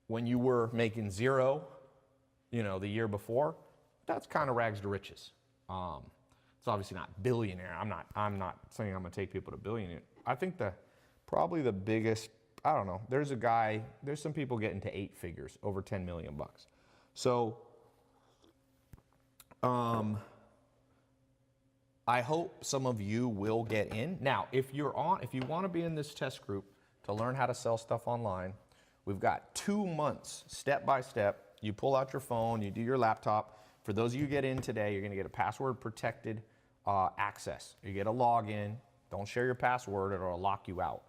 when you were making 0, you know, the year before, that's kind of rags to riches. It's obviously not billionaire. I'm not saying I'm gonna take people to billionaire. I think probably the biggest, I don't know, there's some people getting to 8 figures, over 10 million bucks. So, I hope some of you will get in. Now, if you want to be in this test group to learn how to sell stuff online, we've got 2 months, step by step. You pull out your phone, you do your laptop. For those of you who get in today, you're gonna get a password protected access. You get a login. Don't share your password, it'll lock you out.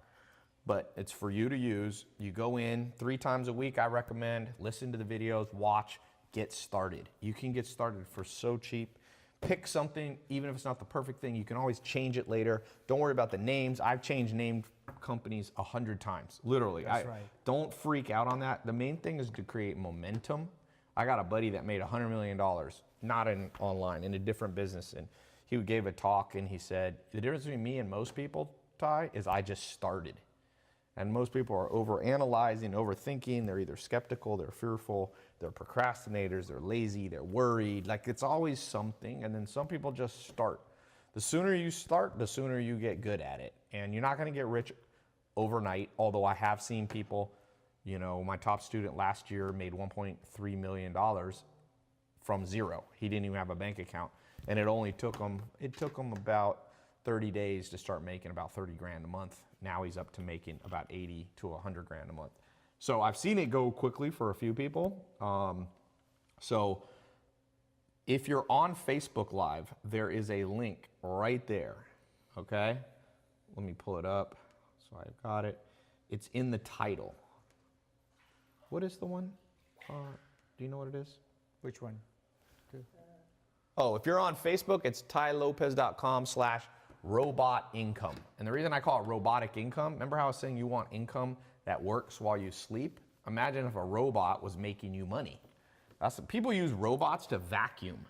But it's for you to use. You go in 3 times a week, I recommend. Listen to the videos, watch, get started. You can get started for so cheap. Pick something, even if it's not the perfect thing, you can always change it later. Don't worry about the names. I've changed name companies 100 times, literally. That's right. Don't freak out on that. The main thing is to create momentum. I got a buddy that made $100 million, not online, in a different business. And he gave a talk and he said, the difference between me and most people, Tai, is I just started. And most people are overanalyzing, overthinking. They're either skeptical, they're fearful, they're procrastinators, they're lazy, they're worried. Like it's always something. And then some people just start. The sooner you start, the sooner you get good at it. And you're not gonna get rich overnight, although I have seen people, you know, my top student last year made $1.3 million from 0. He didn't even have a bank account. And it took him about 30 days to start making about 30 grand a month. Now he's up to making about 80 to 100 grand a month. So I've seen it go quickly for a few people. So if you're on Facebook Live, there is a link right there, okay? Let me pull it up. So I've got it. It's in the title. What is the one? Do you know what it is? Which one? Oh, if you're on Facebook, it's tailopez.com/robot income. And the reason I call it robotic income, remember how I was saying you want income that works while you sleep? Imagine if a robot was making you money. People use robots to vacuum.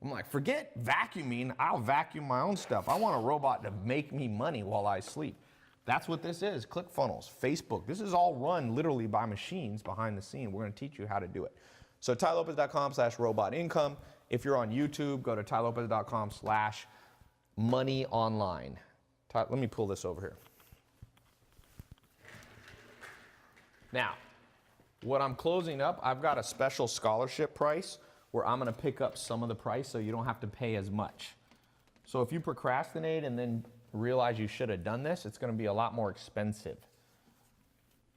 I'm like, forget vacuuming, I'll vacuum my own stuff. I want a robot to make me money while I sleep. That's what this is, ClickFunnels, Facebook. This is all run literally by machines behind the scene. We're gonna teach you how to do it. So tailopez.com/robot income. If you're on YouTube, go to tailopez.com/moneyonline. Let me pull this over here. Now, what I'm closing up, I've got a special scholarship price where I'm gonna pick up some of the price so you don't have to pay as much. So if you procrastinate and then realize you should have done this, it's gonna be a lot more expensive.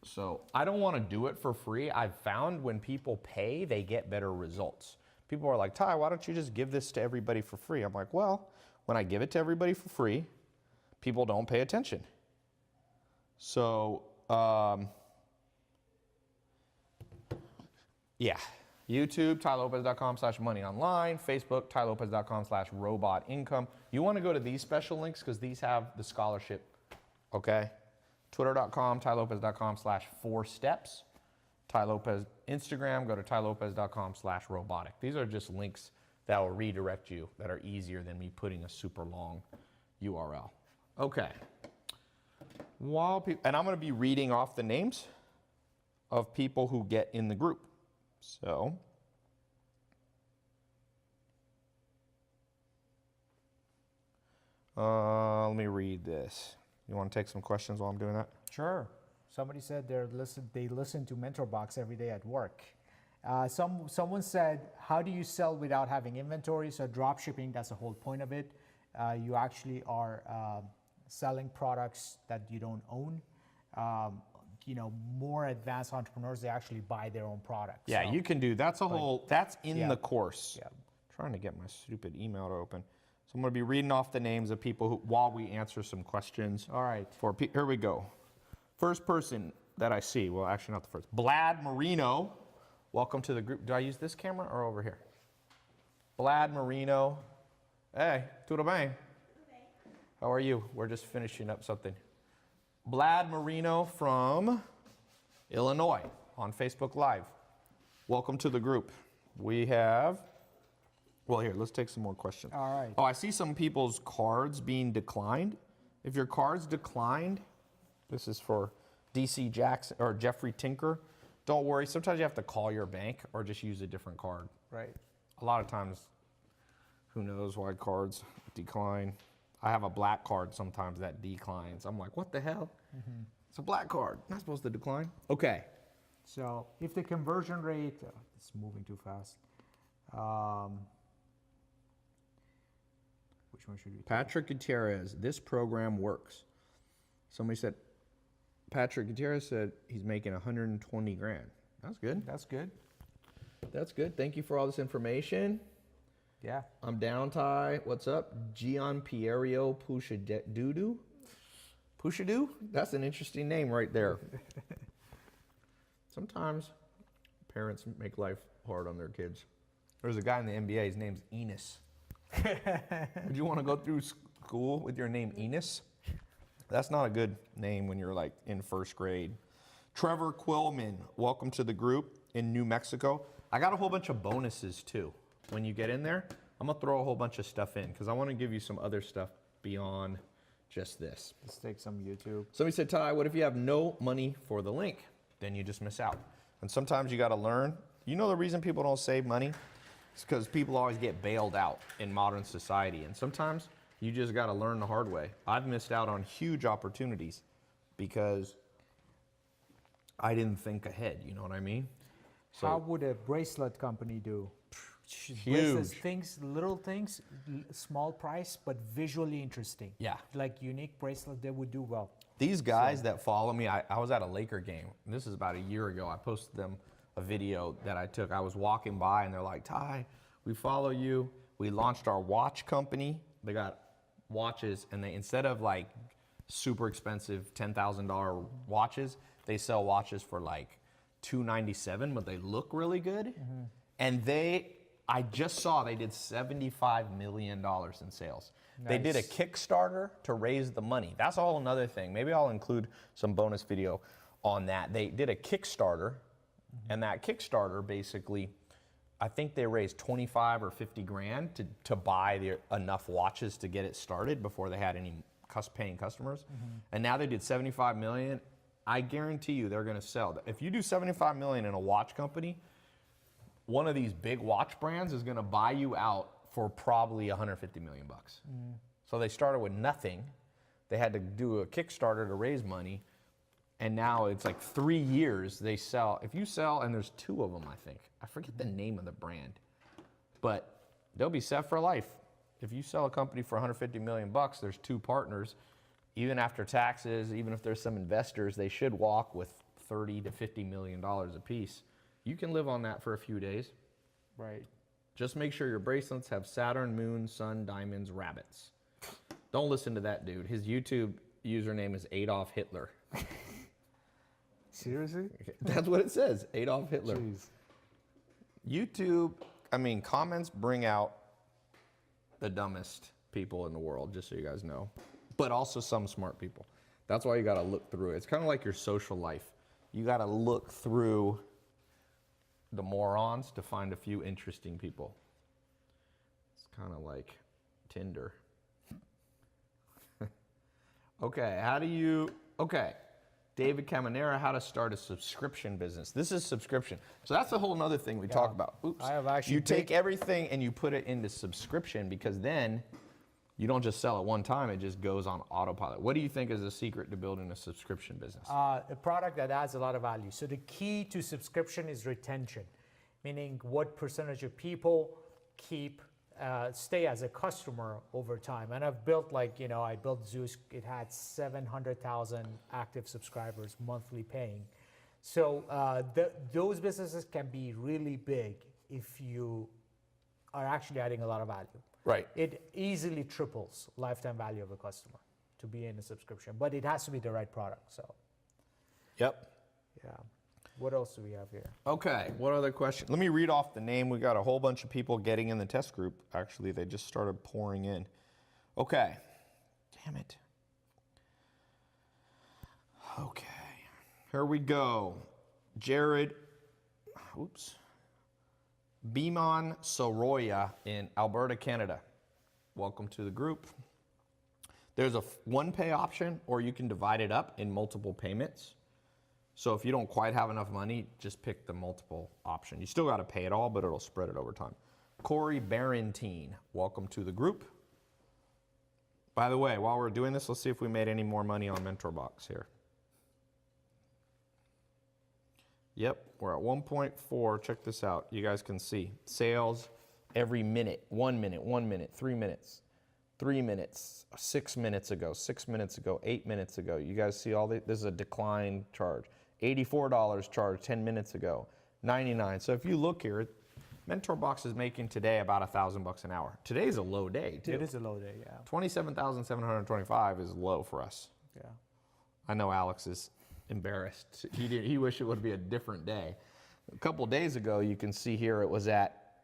So I don't wanna do it for free. I've found when people pay, they get better results. People are like, Tai, why don't you just give this to everybody for free? I'm like, well, when I give it to everybody for free, people don't pay attention. So, yeah, YouTube, tailopez.com/moneyonline, Facebook, tailopez.com/robot income. You want to go to these special links because these have the scholarship, okay? Twitter.com, tailopez.com/4steps. Tai Lopez, Instagram, go to tailopez.com/robotic. These are just links that will redirect you that are easier than me putting a super long URL. Okay. And I'm going to be reading off the names of people who get in the group. So, let me read this. You want to take some questions while I'm doing that? Sure. Somebody said they listen to MentorBox every day at work. Someone said, how do you sell without having inventory? So drop shipping, that's the whole point of it. You actually are selling products that you don't own. More advanced entrepreneurs, they actually buy their own products. Yeah, so you can do, that's in the course. Yeah. I'm trying to get my stupid email to open. So I'm going to be reading off the names of people while we answer some questions. All right. Here we go. First person that I see, well, actually not the first, Blad Marino. Welcome to the group. Do I use this camera or over here? Blad Marino. Hey, tudo bem? How are you? We're just finishing up something. Blad Marino from Illinois on Facebook Live. Welcome to the group. We have, well, here, let's take some more questions. All right. Oh, I see some people's cards being declined. If your card's declined, this is for DC Jackson or Jeffrey Tinker. Don't worry, sometimes you have to call your bank or just use a different card. Right. A lot of times, who knows why cards decline. I have a black card sometimes that declines. I'm like, what the hell? Mm-hmm. It's a black card, not supposed to decline. Okay. So if the conversion rate, it's moving too fast. Which one should we take? Patrick Gutierrez, this program works. Somebody said, Patrick Gutierrez said he's making 120 grand. That's good. That's good. That's good. Thank you for all this information. Yeah. I'm down, Tai. What's up? Gian Pierio Pushadu? Pushadu? That's an interesting name right there. Sometimes parents make life hard on their kids. There's a guy in the NBA, his name's Enos. Would you want to go through school with your name Enos? That's not a good name when you're like in first grade. Trevor Quillman, welcome to the group in New Mexico. I got a whole bunch of bonuses too. When you get in there, I'm gonna throw a whole bunch of stuff in because I want to give you some other stuff beyond just this. Let's take some YouTube. Somebody said, Tai, what if you have no money for the link? Then you just miss out. And sometimes you gotta learn. You know the reason people don't save money? It's because people always get bailed out in modern society. And sometimes you just gotta learn the hard way. I've missed out on huge opportunities because I didn't think ahead, you know what I mean? So, how would a bracelet company do? huge. Bracelets, little things, small price, but visually interesting. Yeah. Like unique bracelet, they would do well. These guys that follow me, I was at a Laker game. This is about a year ago. I posted them a video that I took. I was walking by and they're like, Tai, we follow you. We launched our watch company. They got watches and they, instead of like super expensive $10,000 watches. They sell watches for like $297, but they look really good. And I just saw they did $75 million in sales. They did a Kickstarter to raise the money. That's all another thing. Maybe I'll include some bonus video on that. They did a Kickstarter, and that Kickstarter basically, I think they raised 25 or 50 grand to buy enough watches to get it started before they had any paying customers. And now they did 75 million. I guarantee you they're gonna sell. If you do 75 million in a watch company, one of these big watch brands is gonna buy you out for probably 150 million bucks. So they started with nothing. They had to do a Kickstarter to raise money. And now it's like 3 years they sell. If you sell, and there's 2 of them, I think. I forget the name of the brand, but they'll be set for life. If you sell a company for 150 million bucks, there's 2 partners. Even after taxes, even if there's some investors, they should walk with 30 to 50 million dollars a piece. You can live on that for a few days. Right. Just make sure your bracelets have Saturn, Moon, Sun, Diamonds, Rabbits. Don't listen to that dude. His YouTube username is Adolf Hitler. Seriously? That's what it says, Adolf Hitler. Jeez. YouTube, I mean, comments bring out the dumbest people in the world, just so you guys know, but also some smart people. That's why you gotta look through it. It's kind of like your social life. You gotta look through the morons to find a few interesting people. It's kind of like Tinder. Okay, David Caminera, how to start a subscription business. This is subscription. So that's a whole nother thing we talk about. Oops. I have actually you take everything and you put it into subscription, because then you don't just sell it one time, it just goes on autopilot. What do you think is the secret to building a subscription business? A product that adds a lot of value. So the key to subscription is retention, meaning what percentage of people stay as a customer over time. And I've built I built Zeus. It had 700,000 active subscribers monthly paying. So those businesses can be really big if you are actually adding a lot of value. Right. It easily triples lifetime value of a customer to be in a subscription, but it has to be the right product. So, Yep. yeah. What else do we have here? Okay, what other question? Let me read off the name. We got a whole bunch of people getting in the test group. Actually, they just started pouring in. Okay. Damn it. Okay. Here we go. Jared, Beamon Soroya in Alberta, Canada. Welcome to the group. There's a one pay option, or you can divide it up in multiple payments. So if you don't quite have enough money, just pick the multiple option. You still got to pay it all, but it'll spread it over time. Corey Barentine, welcome to the group. By the way, while we're doing this, let's see if we made any more money on MentorBox here. Yep, we're at 1.4. Check this out. You guys can see sales every minute, 1 minute, 1 minute, 3 minutes, 3 minutes, 6 minutes ago, 6 minutes ago, 8 minutes ago. You guys see all this is a decline charge. $84 charged 10 minutes ago, 99. So if you look here, MentorBox is making today about $1,000 an hour. Today's a low day too. It is a low day, yeah. 27,725 is low for us. Yeah. I know Alex is embarrassed. He wished it would be a different day. A couple days ago, you can see here it was at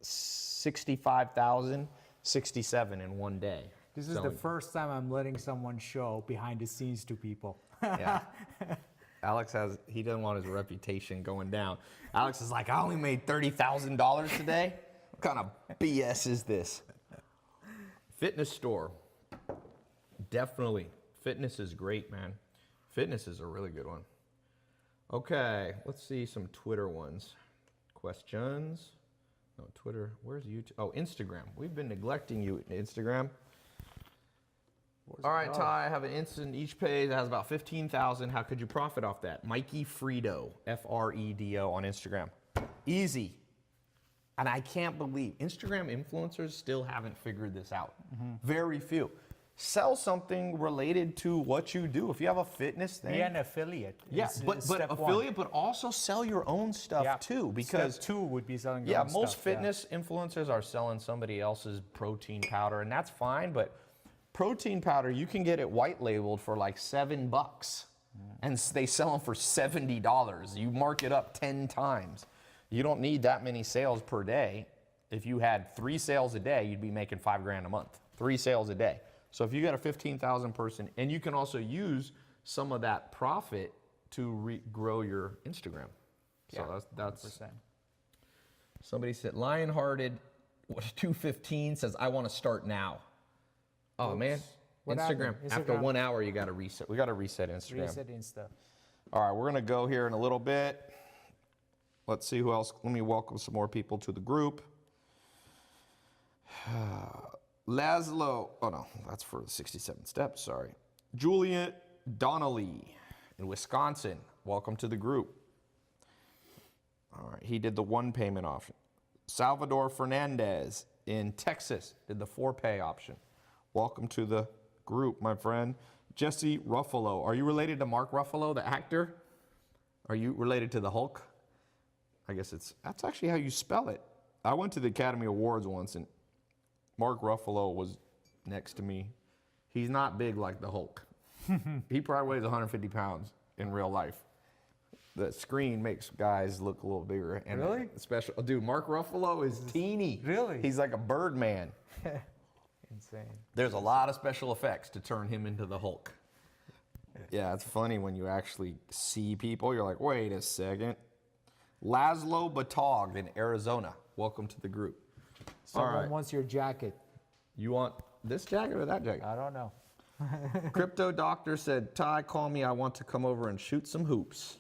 65,067 in one day. This is the first time I'm letting someone show behind the scenes to people. Yeah. Alex he doesn't want his reputation going down. Alex is like, I only made $30,000 today. What kind of BS is this? Fitness store. Definitely. Fitness is great, man. Fitness is a really good one. Okay, let's see some Twitter ones. Questions. No, Twitter. Where's YouTube? Oh, Instagram. We've been neglecting you, Instagram. All right, Ty, I have an instant each page that has about 15,000. How could you profit off that? Mikey Fredo, Fredo on Instagram. Easy. And I can't believe Instagram influencers still haven't figured this out. Very few. Sell something related to what you do. If you have a fitness thing. Be an affiliate. Yeah, but affiliate, but also sell your own stuff too. Because step 2 would be selling your own stuff. Most fitness influencers are selling somebody else's protein powder, and that's fine, but protein powder, you can get it white labeled for like $7. And they sell them for $70. You mark it up 10 times. You don't need that many sales per day. If you had 3 sales a day, you'd be making $5 grand a month. 3 sales a day. So if you got a 15,000 person, and you can also use some of that profit to grow your Instagram. So Yeah, that's 100%. Somebody said, Lionhearted 215 says, I want to start now. Oh, man. What Instagram. happened? After Instagram. 1 hour, you got to reset. We got to reset Instagram. Reset Insta. All right, we're going to go here in a little bit. Let's see who else. Let me welcome some more people to the group. Laszlo. Oh, no, that's for the 67 steps. Sorry. Juliet Donnelly in Wisconsin. Welcome to the group. All right, he did the 1 payment option. Salvador Fernandez in Texas did the 4 pay option. Welcome to the group, my friend. Jesse Ruffalo. Are you related to Mark Ruffalo, the actor? Are you related to the Hulk? I guess that's actually how you spell it. I went to the Academy Awards once and Mark Ruffalo was next to me. He's not big like the Hulk. He probably weighs 150 pounds in real life. The screen makes guys look a little bigger. And Really? Special, dude, Mark Ruffalo is teeny. Really? He's like a Birdman. Insane. There's a lot of special effects to turn him into the Hulk. Yeah, it's funny when you actually see people. You're like, wait a second. Laszlo Batog in Arizona. Welcome to the group. Someone All right. wants your jacket. You want this jacket or that jacket? I don't know. Crypto Doctor said, Ty, call me. I want to come over and shoot some hoops.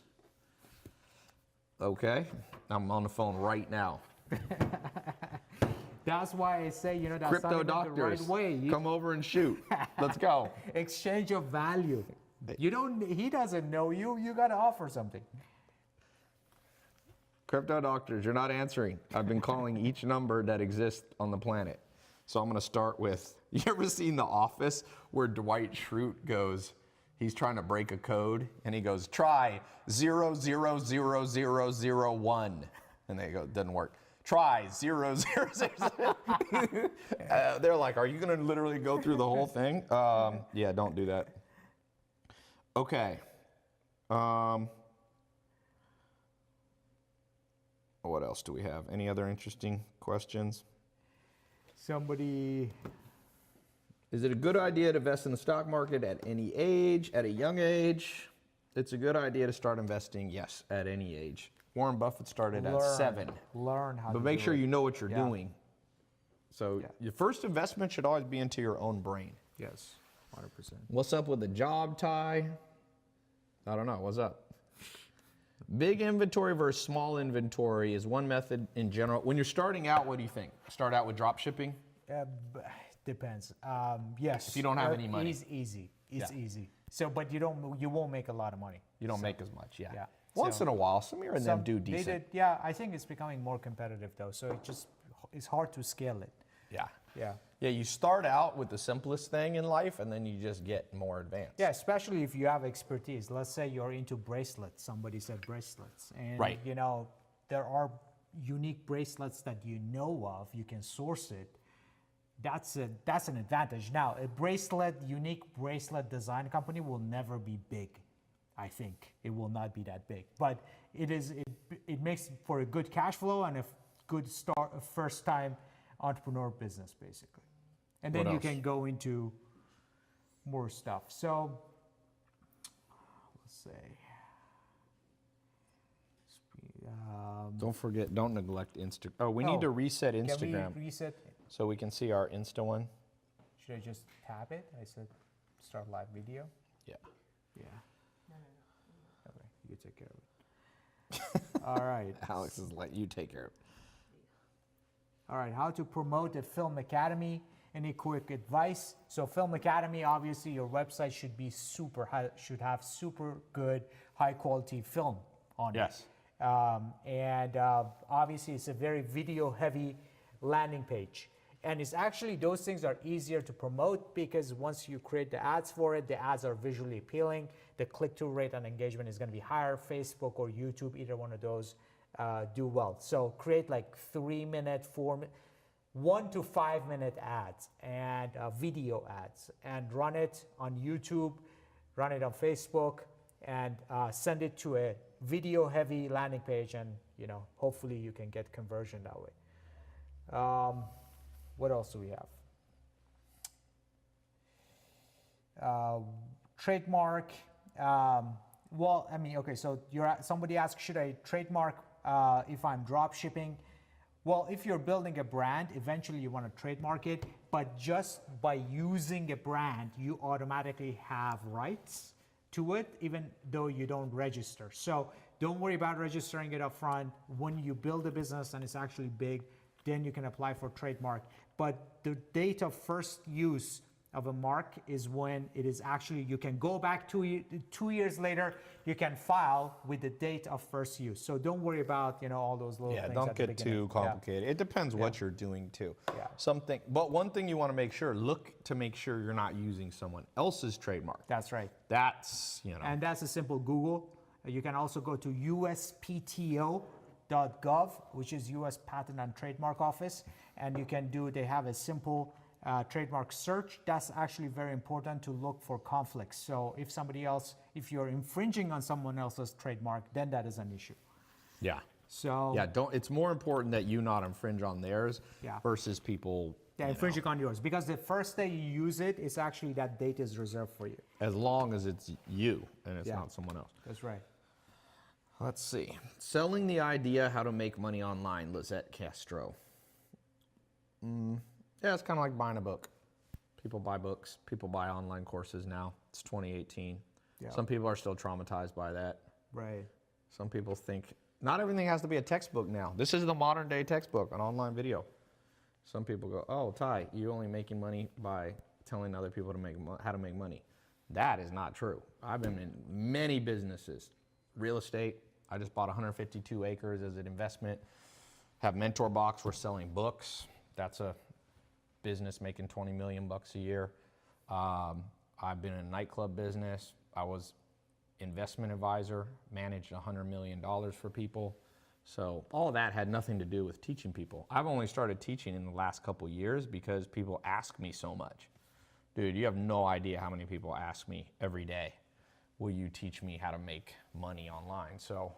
Okay. I'm on the phone right now. That's why I say, that's Crypto not even the Doctors, right way. come over and shoot. Let's go. Exchange of value. He doesn't know you. You got to offer something. Crypto Doctors, you're not answering. I've been calling each number that exists on the planet. So I'm going to start with, you ever seen The Office where Dwight Schrute goes, he's trying to break a code, and he goes, try 000001. And they go, doesn't work. Try 0000. They're like, are you going to literally go through the whole thing? Yeah, don't do that. Okay. What else do we have? Any other interesting questions? Somebody. Is it a good idea to invest in the stock market at any age, at a young age? It's a good idea to start investing, yes, at any age. Warren Buffett started at 7. Learn how to But make do sure it. you know what you're Yeah. doing. So your first investment should always be into your own brain. Yes, 100%. What's up with the job, Ty? I don't know. What's up? Big inventory versus small inventory is one method in general. When you're starting out, what do you think? Start out with drop shipping? Depends. Yes. If you don't have any money. It's easy. It's Yeah. easy. So, but you won't make a lot of money. You don't make as much, yeah. Yeah. Once So- in a while, some here and them do They decent. yeah, I think it's becoming more competitive though. So it's hard to scale it. Yeah. Yeah. Yeah, you start out with the simplest thing in life, and then you just get more advanced. Yeah, especially if you have expertise. Let's say you're into bracelets. Somebody said bracelets, and Right. there are unique bracelets that you know of. You can source it. That's an advantage. Now, unique bracelet design company will never be big. I think it will not be that big, but it makes for a good cash flow and a good first time entrepreneur business basically. And then What you else? can go into more stuff. So let's say, Don't neglect Insta. Oh, we need to reset Instagram Can we reset? so we can see our Insta one. Should I just tap it? I said start live video. Yeah. Yeah. Okay, you take care of it. All right. Alex is like, you take care of it. All right, how to promote a film academy. Any quick advice? So Film Academy, obviously your website should be should have super good, high quality film on Yes. it. Obviously it's a very video heavy landing page. And it's actually, those things are easier to promote because once you create the ads for it, the ads are visually appealing. The click-through rate and engagement is gonna be higher. Facebook or YouTube, either one of those do well. So create like 3-minute, 1 to 5 minute ads and video ads, and run it on YouTube, run it on Facebook, and send it to a video heavy landing page, and hopefully you can get conversion that way. What else do we have? Trademark. Well, I mean, okay, so somebody asked, should I trademark if I'm drop shipping? Well, if you're building a brand, eventually you want to trademark it, but just by using a brand, you automatically have rights to it, even though you don't register. So don't worry about registering it up front. When you build a business and it's actually big, then you can apply for trademark. But the date of first use of a mark is when it is actually, you can go back 2 years later, you can file with the date of first use. So don't worry about all those little things. Don't at the get beginning. too complicated. It depends what you're doing too. Yeah. But one thing you want to make sure, look to make sure you're not using someone else's trademark. That's right. That's, And that's a simple Google. You can also go to uspto.gov, which is U.S. Patent and Trademark Office, and you can they have a simple trademark search. That's actually very important to look for conflicts. So if you're infringing on someone else's trademark, then that is an issue. Yeah. So it's more important that you not infringe on theirs versus people infringing on yours, because the first day you use it, it's actually that date is reserved for you. As long as it's you and it's not someone else. That's right. Let's see. Selling the idea how to make money online, Lizette Castro. Yeah, it's kind of like buying a book. People buy books. People buy online courses now. It's 2018. Yeah. Some people are still traumatized by that. Right. Some people think not everything has to be a textbook now. This is the modern day textbook, an online video. Some people go, oh, Tai, you're only making money by telling other people how to make money. That is not true. I've been in many businesses. Real estate, I just bought 152 acres as an investment. Have Mentor Box, we're selling books. That's a business making 20 million bucks a year. I've been in a nightclub business. I was investment advisor, managed $100 million for people. So all of that had nothing to do with teaching people. I've only started teaching in the last couple years because people ask me so much. Dude, you have no idea how many people ask me every day, will you teach me how to make money online? So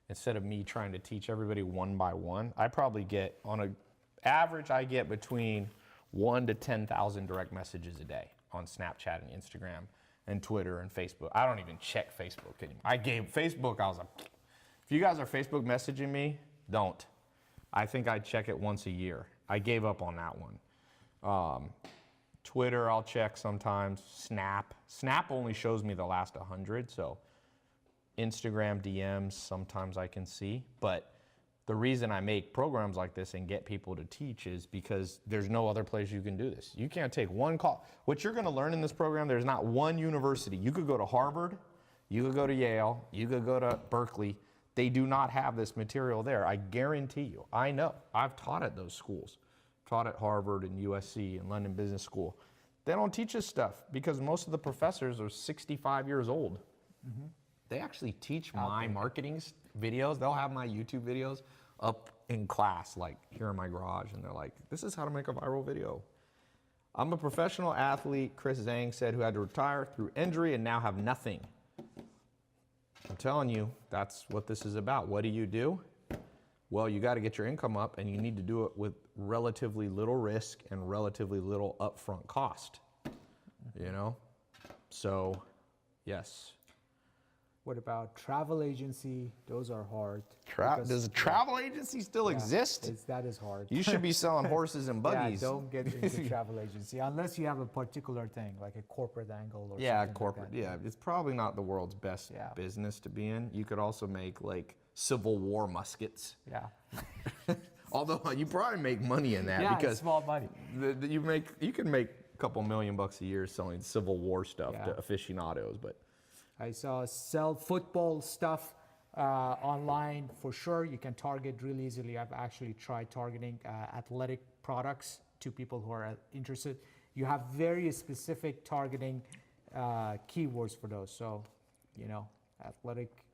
instead of me trying to teach everybody one by one, I probably get, on an average, I get between 1 to 10,000 direct messages a day on Snapchat and Instagram and Twitter and Facebook. I don't even check Facebook anymore. I was like, if you guys are Facebook messaging me, don't. I think I check it once a year. I gave up on that one. Twitter, I'll check sometimes. Snap only shows me the last 100, so Instagram DMs, sometimes I can see. But the reason I make programs like this and get people to teach is because there's no other place you can do this. You can't take one call. What you're gonna learn in this program, there's not one university. You could go to Harvard, you could go to Yale, you could go to Berkeley. They do not have this material there. I guarantee you. I know. I've taught at those schools. Taught at Harvard and USC and London Business School. They don't teach us stuff because most of the professors are 65 years old. Mm-hmm. They actually teach my marketing videos. They'll have my YouTube videos up in class, like here in my garage, and they're like, this is how to make a viral video. I'm a professional athlete, Chris Zhang said, who had to retire through injury and now have nothing. I'm telling you, that's what this is about. What do? Well, you got to get your income up, and you need to do it with relatively little risk and relatively little upfront cost, So, yes. What about travel agency? Those are hard. Does a travel agency still exist? That is hard. You should be selling horses and buggies. Yeah, don't get into travel agency unless you have a particular thing, like a corporate angle or something corporate. like that. It's probably not the world's best business to be in. You could also make like Civil War muskets. Yeah. Although you probably make money in that because it's small money. You can make a couple $1 million a year selling Civil War stuff to aficionados, but. I saw sell football stuff online for sure. You can target really easily. I've actually tried targeting athletic products to people who are interested. You have very specific targeting keywords for those. So, athletic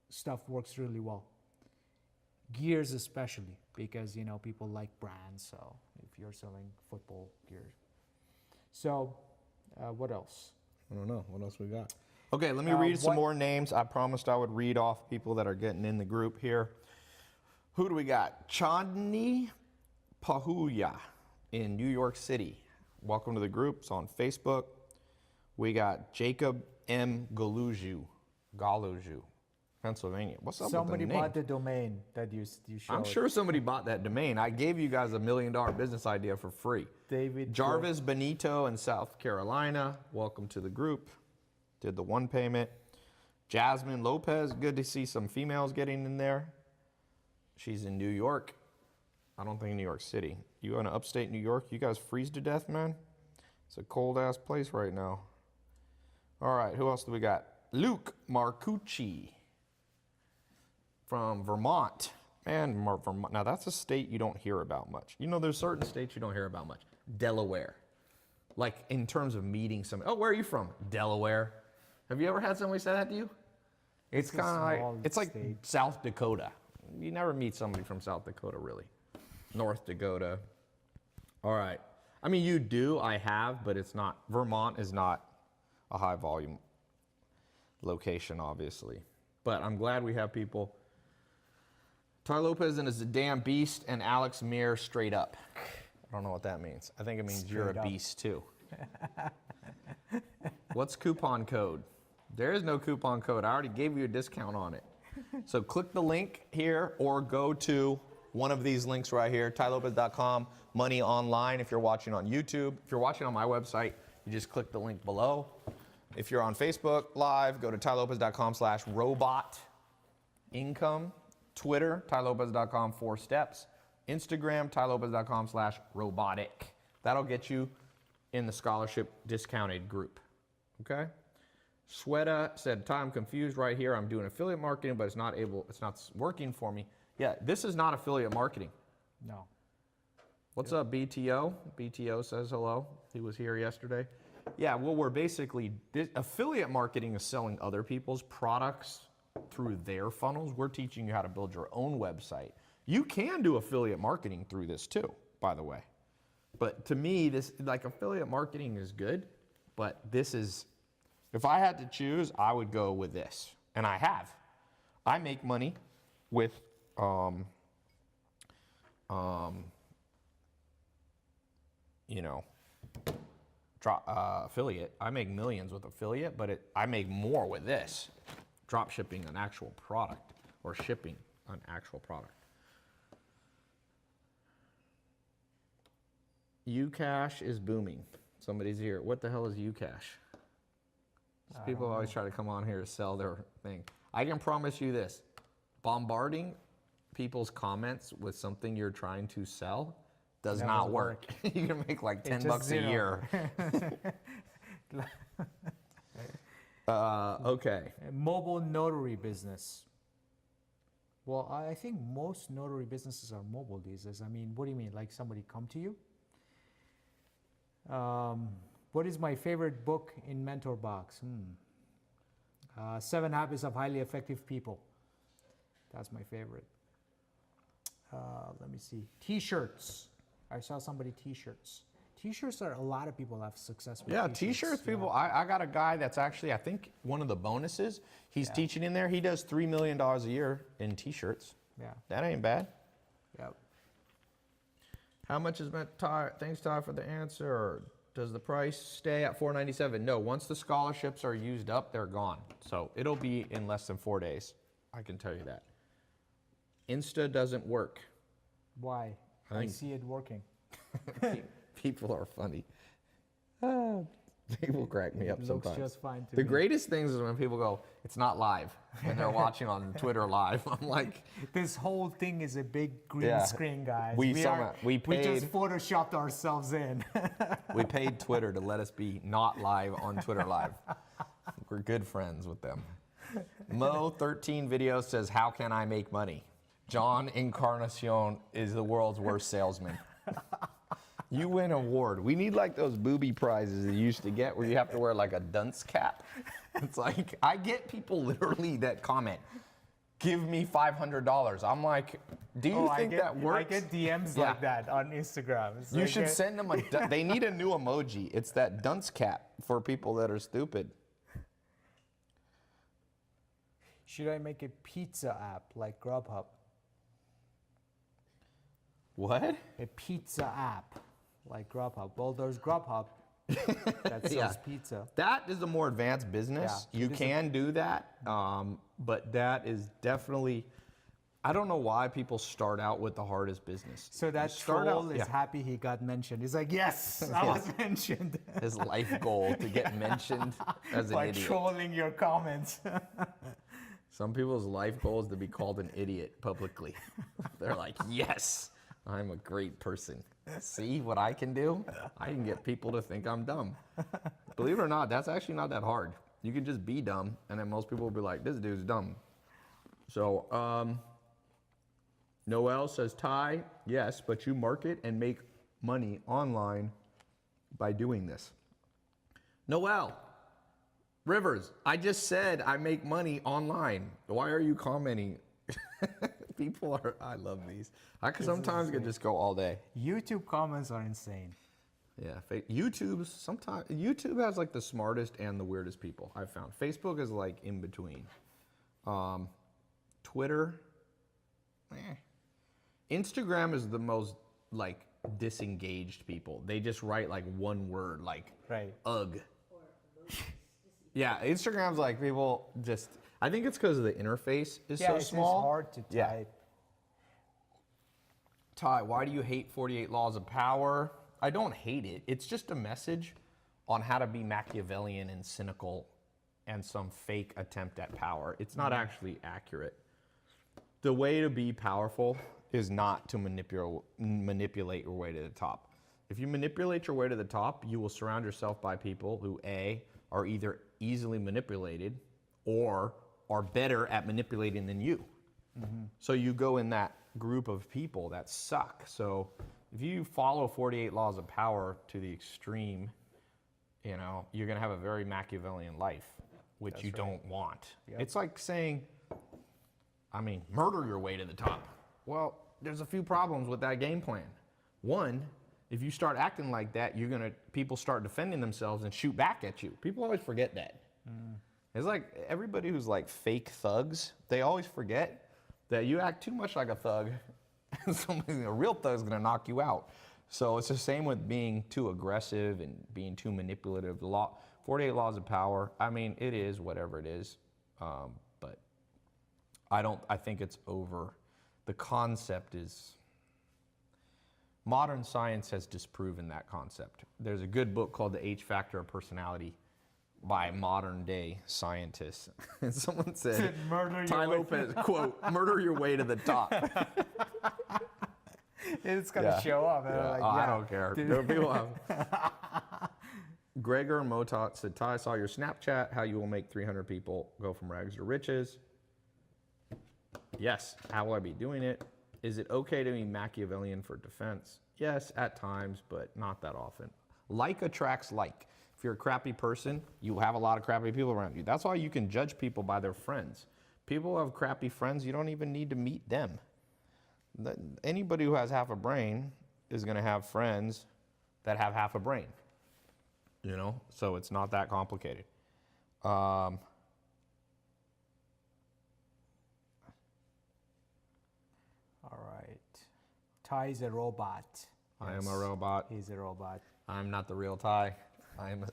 stuff works really well. gears especially, because you know people like brands. So if you're selling football gear, so what else? I don't know. What else we got? Okay, let me read some more names. I promised I would read off people that are getting in the group here. Who do we got? Chandni Pahuya in New York City. Welcome to the group. It's on Facebook. We got Jacob M. Galuju, Pennsylvania. What's up Somebody with the name? bought the domain that you showed. I'm sure somebody bought that domain. I gave you guys $1 million business idea for free. David Jarvis Benito in South Carolina. Welcome to the group. Did the one payment. Jasmine Lopez. Good to see some females getting in there. She's in New York. I don't think New York City. You in upstate New York? You guys freeze to death, man? It's a cold ass place right now. All right, who else do we got? Luke Marcucci from Vermont. Man, Vermont. Now that's a state you don't hear about much. You know, there's certain states you don't hear about much. Delaware. Like in terms of meeting somebody. Oh, where are you from? Delaware. Have you ever had somebody say that to you? It's kind of like, it's like South Dakota. You never meet somebody from South Dakota, really. North Dakota. All right. I mean, you do, I have, but it's not, Vermont is not a high volume location, obviously. But I'm glad we have people. Tai Lopez is a damn beast, and Alex Mir straight up. I don't know what that means. I think it means you're a beast too. What's coupon code? There is no coupon code. I already gave you a discount on it. So click the link here or go to one of these links right here, tailopez.com, money online if you're watching on YouTube. If you're watching on my website, you just click the link below. If you're on Facebook Live, go to tailopez.com/robot income. Twitter, tailopez.com 4 steps. Instagram, tailopez.com/robotic. That'll get you in the scholarship discounted group. Okay? Sweta said, "Tai, I'm confused right here. I'm doing affiliate marketing, but it's not working for me." Yeah, this is not affiliate marketing. No. What's up, BTO? BTO says hello. He was here yesterday. Yeah, well, we're basically, affiliate marketing is selling other people's products through their funnels. We're teaching you how to build your own website. You can do affiliate marketing through this too, by the way. But to me, this, like, affiliate marketing is good, but this is, if I had to choose, I would go with this. And I have. I make money with you know, affiliate. I make millions with affiliate, but I make more with this. Drop shipping an actual product or shipping an actual product. Ucash is booming. Somebody's here. What the hell is Ucash? People always try to come on here to sell their thing. I can promise you this. Bombarding people's comments with something you're trying to sell does not work. You can make like 10 bucks a year. Okay. Mobile notary business. Well, I think most notary businesses are mobile these days. I mean, what do you mean? Like somebody come to you? What is my favorite book in Mentor Box? 7 Habits of Highly Effective People. That's my favorite. Let me see. T-shirts. I saw somebody T-shirts. T-shirts are, a lot of people have success with. Yeah, T-shirts, people. I got a guy that's actually, I think, one of the bonuses. He's teaching in there. He does $3 million a year in T-shirts. Yeah. That ain't bad. Yep. How much is meant, Tai? Thanks, Tai, for the answer. Or does the price stay at $497? No, once the scholarships are used up, they're gone. So it'll be in less than 4 days. I can tell you that. Insta doesn't work. Why? I see it working. People are funny. People crack me up sometimes. Looks just fine to the me. greatest things is when people go, "It's not live," when they're watching on Twitter live. I'm like, this whole thing is a big green Yeah. screen, guys. We we just paid- photoshopped ourselves in. we paid Twitter to let us be not live on Twitter Live. We're good friends with them. Mo13 video says, "How can I make money?" John Encarnacion is the world's worst salesman. You win an award. We need like those booby prizes that you used to get where you have to wear like a dunce cap. It's like, I get people literally that comment, give me $500. I'm like, do you think that works? I get DMs Yeah. like that on Instagram. It's You like should send them they need a new emoji. It's that dunce cap for people that are stupid. Should I make a pizza app like Grubhub? What? A pizza app like Grubhub. Well, there's Grubhub that sells Yeah. pizza. That is a more advanced business. Yeah, You it is can do that, but that is definitely. I don't know why people start out with the hardest business. So that You start troll out- is yeah. happy he got mentioned. He's like, yes, I was mentioned. His life goal to get mentioned as an By idiot. trolling your comments. Some people's life goal is to be called an idiot publicly. They're like, yes, I'm a great person. See what I can do? I can get people to think I'm dumb. Believe it or not, that's actually not that hard. You can just be dumb, and then most people will be like, this dude's dumb. So, Noel says, Tai, yes, but you market and make money online by doing this. Noel, Rivers, I just said I make money online. Why are you commenting? People are, I love these. I can sometimes could just go all day. YouTube comments are insane. Yeah, YouTube has like the smartest and the weirdest people I've found. Facebook is like in between. Twitter, Instagram is the most like disengaged people. They just write like one word, like Right. ugh. Yeah, Instagram's like people just. I think it's because the interface is Yeah, so it's small. just hard to Yeah. type. Tai, why do you hate 48 Laws of Power? I don't hate it. It's just a message on how to be Machiavellian and cynical and some fake attempt at power. It's not actually accurate. The way to be powerful is not to manipulate your way to the top. If you manipulate your way to the top, you will surround yourself by people who, A, are either easily manipulated or are better at manipulating than you. So you go in that group of people that suck. So if you follow 48 Laws of Power to the extreme, you know, you're gonna have a very Machiavellian life, which you don't want. Yep. It's like saying, I mean, murder your way to the top. Well, there's a few problems with that game plan. One, if you start acting like that, people start defending themselves and shoot back at you. People always forget that. It's like everybody who's like fake thugs, they always forget that you act too much like a thug, and a real thug's gonna knock you out. So it's the same with being too aggressive and being too manipulative. 48 Laws of Power, I mean, it is whatever it is, but I think it's over. The concept is, modern science has disproven that concept. There's a good book called The H Factor of Personality by modern day scientists. And someone said, Murder your Tai way- Lopez, quote, murder your way to the top. It's gonna Yeah. show up. And Yeah. I'm like, Oh, I yeah, don't care. dude. There are people have. Gregor Motot said, Tai, I saw your Snapchat, how you will make 300 people go from rags to riches. Yes. How will I be doing it? Is it okay to be Machiavellian for defense? Yes, at times, but not that often. Like attracts like. If you're a crappy person, you have a lot of crappy people around you. That's why you can judge people by their friends. People who have crappy friends, you don't even need to meet them. Anybody who has half a brain is going to have friends that have half a brain. You know, so it's not that complicated. All right. Ty's a robot. I am a robot. He's a robot. I'm not the real Tai.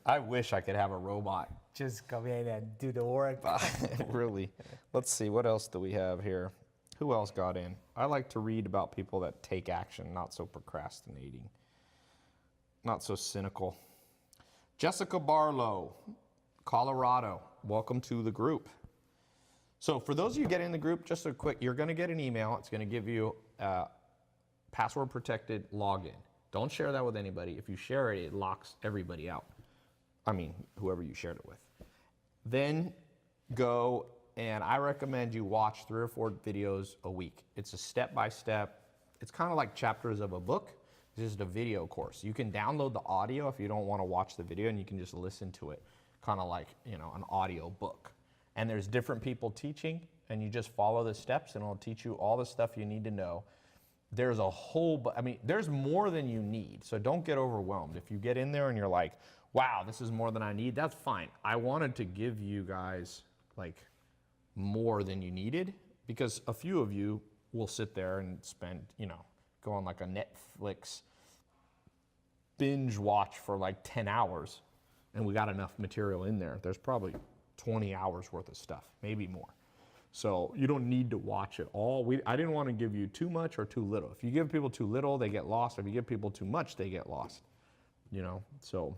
I wish I could have a robot. Just come in and do the work. Really. Let's see, what else do we have here? Who else got in? I like to read about people that take action, not so procrastinating, not so cynical. Jessica Barlow, Colorado. Welcome to the group. So for those of you getting in the group, just a quick, you're going to get an email. It's going to give you a password protected login. Don't share that with anybody. If you share it, it locks everybody out. I mean, whoever you shared it with. Then go, and I recommend you watch 3 or 4 videos a week. It's a step-by-step. It's kind of like chapters of a book. It's just a video course. You can download the audio if you don't want to watch the video, and you can just listen to it, kind of like, you know, an audio book. And there's different people teaching, and you just follow the steps and it'll teach you all the stuff you need to know. There's a whole, I mean, there's more than you need. So don't get overwhelmed. If you get in there and you're like, wow, this is more than I need, that's fine. I wanted to give you guys like more than you needed because a few of you will sit there and spend, you know, go on like a Netflix binge watch for like 10 hours and we got enough material in there. There's probably 20 hours worth of stuff, maybe more. So you don't need to watch it all. I didn't want to give you too much or too little. If you give people too little, they get lost. If you give people too much, they get lost. You know, so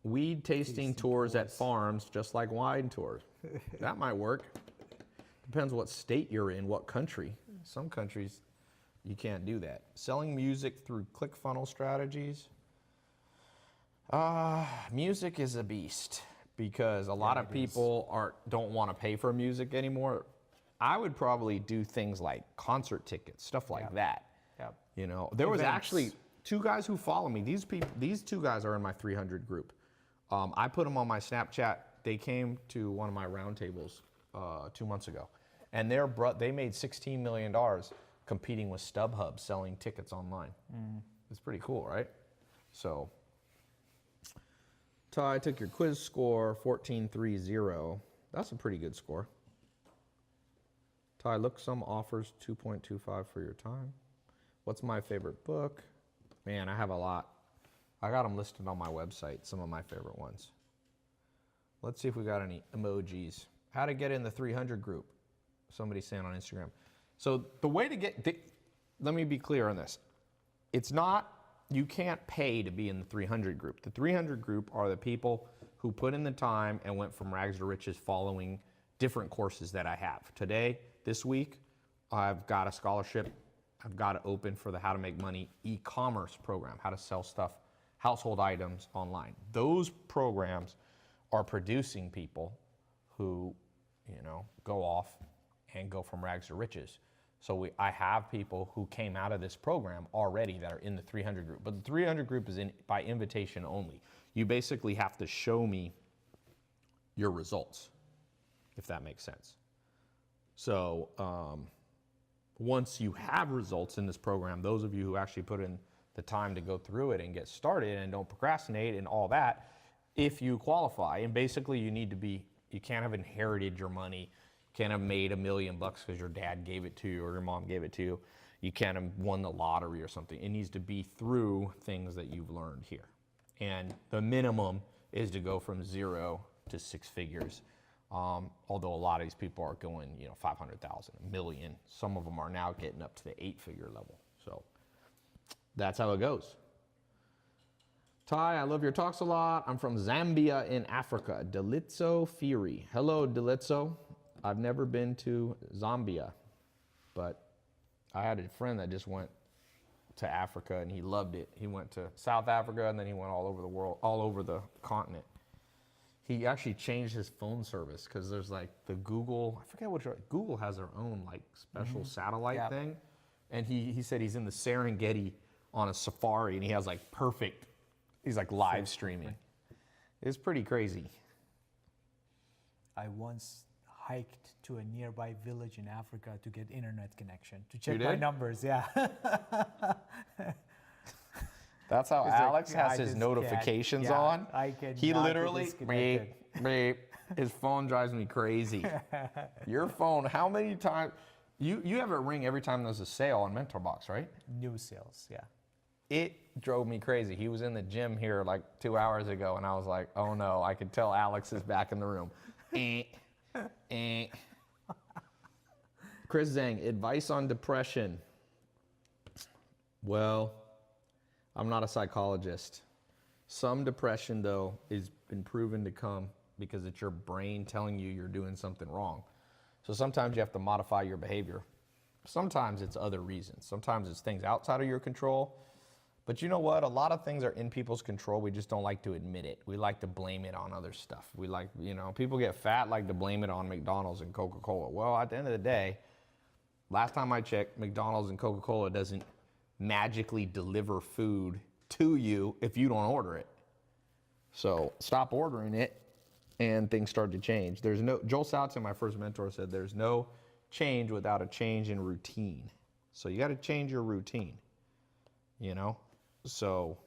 weed tasting tours at farms, just like wine tours. That might work. Depends what state you're in, what country. Some countries, you can't do that. Selling music through ClickFunnels strategies. Music is a beast because a lot of people don't want to pay for music anymore. I would probably do things like concert tickets, stuff like that. Yep. You know, there was actually 2 guys who follow me. These 2 guys are in my 300 group. I put them on my Snapchat. They came to one of my roundtables 2 months ago, and they made $16 million competing with StubHub selling tickets online. It's pretty cool, right? So, Ty, took your quiz score 14.30. That's a pretty good score. Ty, look, some offers 2.25 for your time. What's my favorite book? Man, I have a lot. I got them listed on my website, some of my favorite ones. Let's see if we got any emojis. How to get in the 300 group. Somebody's saying on Instagram. So the way to let me be clear on this. It's not, you can't pay to be in the 300 group. The 300 group are the people who put in the time and went from rags to riches following different courses that I have. Today, this week, I've got a scholarship. I've got it open for the How to Make Money e-commerce program, how to sell stuff, household items online. Those programs are producing people who, you know, go off and go from rags to riches. So I have people who came out of this program already that are in the 300 group. But the 300 group is by invitation only. You basically have to show me your results, if that makes sense. So once you have results in this program, those of you who actually put in the time to go through it and get started and don't procrastinate and all that, if you qualify, and basically you can't have inherited your money. Can't have made $1 million because your dad gave it to you or your mom gave it to you. You can't have won the lottery or something. It needs to be through things that you've learned here. And the minimum is to go from 0 to 6 figures. Although a lot of these people are going, you know, 500,000, $1 million. Some of them are now getting up to the 8-figure level. So that's how it goes. Ty, I love your talks a lot. I'm from Zambia in Africa. Delitzo Firi. Hello, Delitzo. I've never been to Zambia, but I had a friend that just went to Africa and he loved it. He went to South Africa and then he went all over the world, all over the continent. He actually changed his phone service because there's like the Google, I forget which, Google has their own like special satellite thing. And he said he's in the Serengeti on a safari and he has like he's like live streaming. It's pretty crazy. I once hiked to a nearby village in Africa to get internet connection, to check You my did? numbers, yeah. That's how It's like, Alex has I his just notifications can't- yeah, on. I cannot He be literally, disconnected. his phone drives me crazy. Your phone, how many times, you have it ring every time there's a sale on Mentor Box, right? New sales, yeah. It drove me crazy. He was in the gym here like 2 hours ago and I was like, oh no, I could tell Alex is back in the room. Chris Zhang, advice on depression. Well, I'm not a psychologist. Some depression, though, has been proven to come because it's your brain telling you you're doing something wrong. So sometimes you have to modify your behavior. Sometimes it's other reasons. Sometimes it's things outside of your control. But you know what? A lot of things are in people's control. We just don't like to admit it. We like to blame it on other stuff. We like, you know, people get fat, like to blame it on McDonald's and Coca-Cola. Well, at the end of the day, last time I checked, McDonald's and Coca-Cola doesn't magically deliver food to you if you don't order it. So stop ordering it and things started to change. There's no, Joel Salatin, my first mentor, said there's no change without a change in routine. So you got to change your routine, you know? So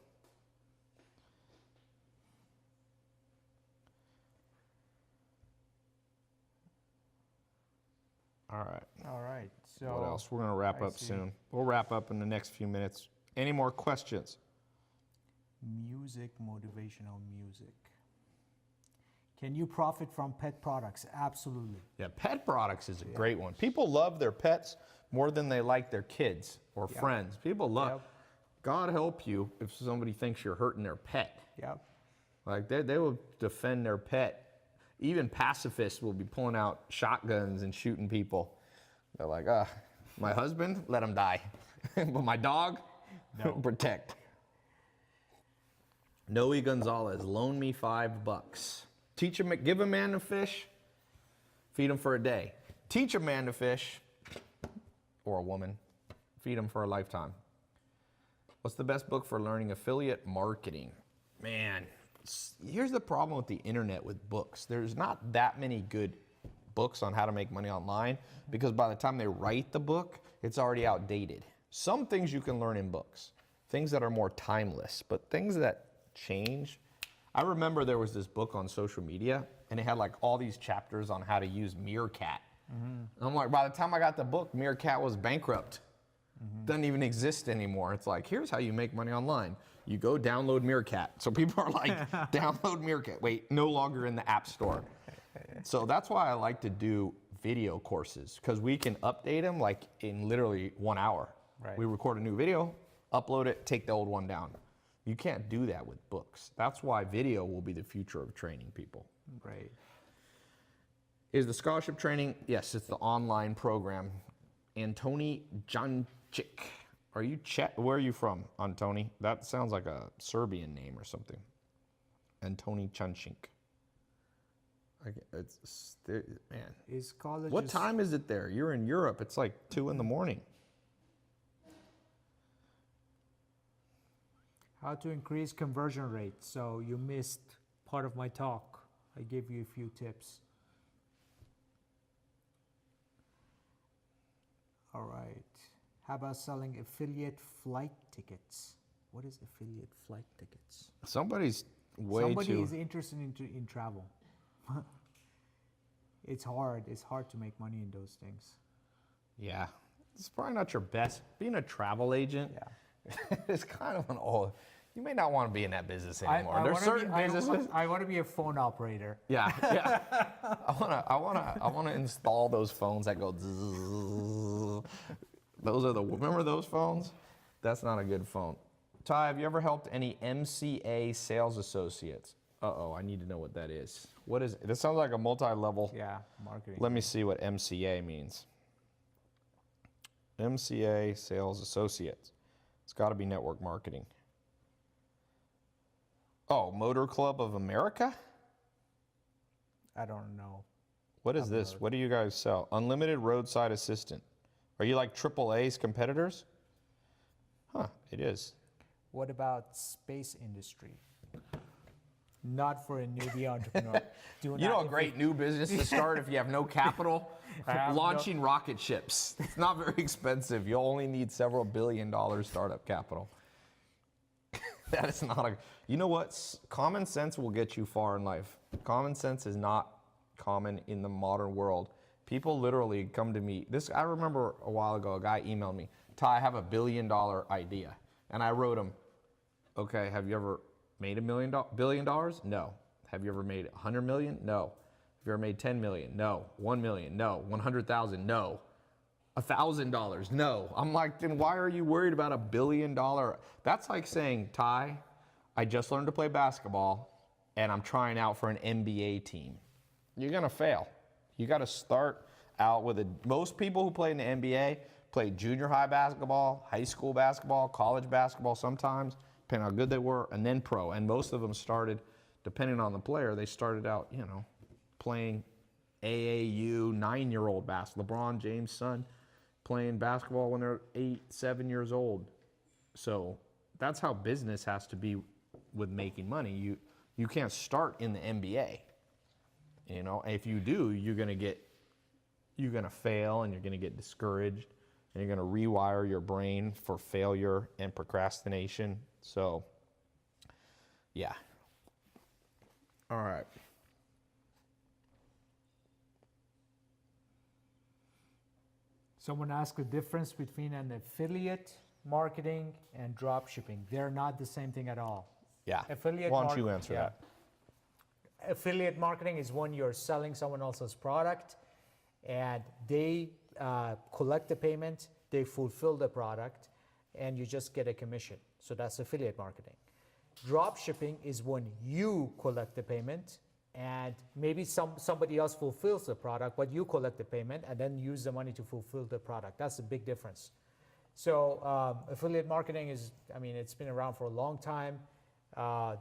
all right. All right. So What else? We're going to wrap I up see. soon. We'll wrap up in the next few minutes. Any more questions? Music, motivational music. Can you profit from pet products? Absolutely. Yeah, pet products is a great one. People love their pets more than they like their kids or friends. People love, Yep. God help you if somebody thinks you're hurting their pet. Yep. Like they will defend their pet. Even pacifists will be pulling out shotguns and shooting people. They're like, my husband, let him die. But my dog, protect. Noe Gonzalez, loan me $5. Teach him, give a man a fish, feed him for a day. Teach a man to fish, or a woman, feed him for a lifetime. What's the best book for learning affiliate marketing? Man, here's the problem with the internet with books. There's not that many good books on how to make money online because by the time they write the book, it's already outdated. Some things you can learn in books, things that are more timeless, but things that change. I remember there was this book on social media and it had like all these chapters on how to use Meerkat. And I'm like, by the time I got the book, Meerkat was bankrupt. Doesn't even exist anymore. It's like, here's how you make money online. You go download Meerkat. So people are like, download Meerkat. Wait, no longer in the App Store. So that's why I like to do video courses because we can update them like in literally 1 hour. Right. We record a new video, upload it, take the old one down. You can't do that with books. That's why video will be the future of training people. Right. Is the scholarship training? Yes, it's the online program. Antoni Jancic. Are you Czech? Where are you from, Antoni? That sounds like a Serbian name or something. Antoni Jancic. Man. Is college What time is it there? You're in Europe. It's like 2 in the morning. How to increase conversion rate? So you missed part of my talk. I gave you a few tips. All right. How about selling affiliate flight tickets? What is affiliate flight tickets? Somebody's way Somebody too. is interested in travel. It's hard. It's hard to make money in those things. Yeah. It's probably not your best. Being a travel agent is kind of an old. You may not want to be in that business anymore. There's certain businesses. I want to be a phone operator. Yeah, yeah. I wanna install those phones that go zzz. Those are remember those phones? That's not a good phone. Ty, have you ever helped any MCA sales associates? Uh-oh, I need to know what that is. What is it? This sounds like a multi-level. Yeah, marketing. Let me see what MCA means. MCA sales associates. It's got to be network marketing. Oh, Motor Club of America? I don't know. What is this? What do you guys sell? Unlimited roadside assistant. Are you like AAA's competitors? Huh, it is. What about space industry? Not for a newbie entrepreneur. You know a great new business to start if you have no capital? Launching rocket ships. It's not very expensive. You'll only need several $1 billion startup capital. That is not a, you know what? Common sense will get you far in life. Common sense is not common in the modern world. People literally come to me. I remember a while ago, a guy emailed me, Ty, I have a $1 billion idea. And I wrote him, okay, have you ever made $1 billion? No. Have you ever made 100 million? No. Have you ever made 10 million? No. 1 million? No. 100,000? No. $1,000? No. I'm like, then why are you worried about $1 billion? That's like saying, Ty, I just learned to play basketball and I'm trying out for an NBA team. You're gonna fail. You gotta start out with most people who play in the NBA play junior high basketball, high school basketball, college basketball sometimes, depending on how good they were, and then pro. And most of them started, depending on the player, they started out, playing AAU 9-year-old basketball. LeBron James' son playing basketball when they're 8, 7 years old. So that's how business has to be with making money. You can't start in the NBA. You know, if you do, you're gonna fail and you're gonna get discouraged and you're gonna rewire your brain for failure and procrastination. So, yeah. All right. Someone asked the difference between an affiliate marketing and drop shipping. They're not the same thing at all. Yeah. Affiliate Why don't you answer that? Affiliate marketing is when you're selling someone else's product and they collect the payment, they fulfill the product, and you just get a commission. So that's affiliate marketing. Drop shipping is when you collect the payment and maybe somebody else fulfills the product, but you collect the payment and then use the money to fulfill the product. That's a big difference. So affiliate marketing is, I mean, it's been around for a long time.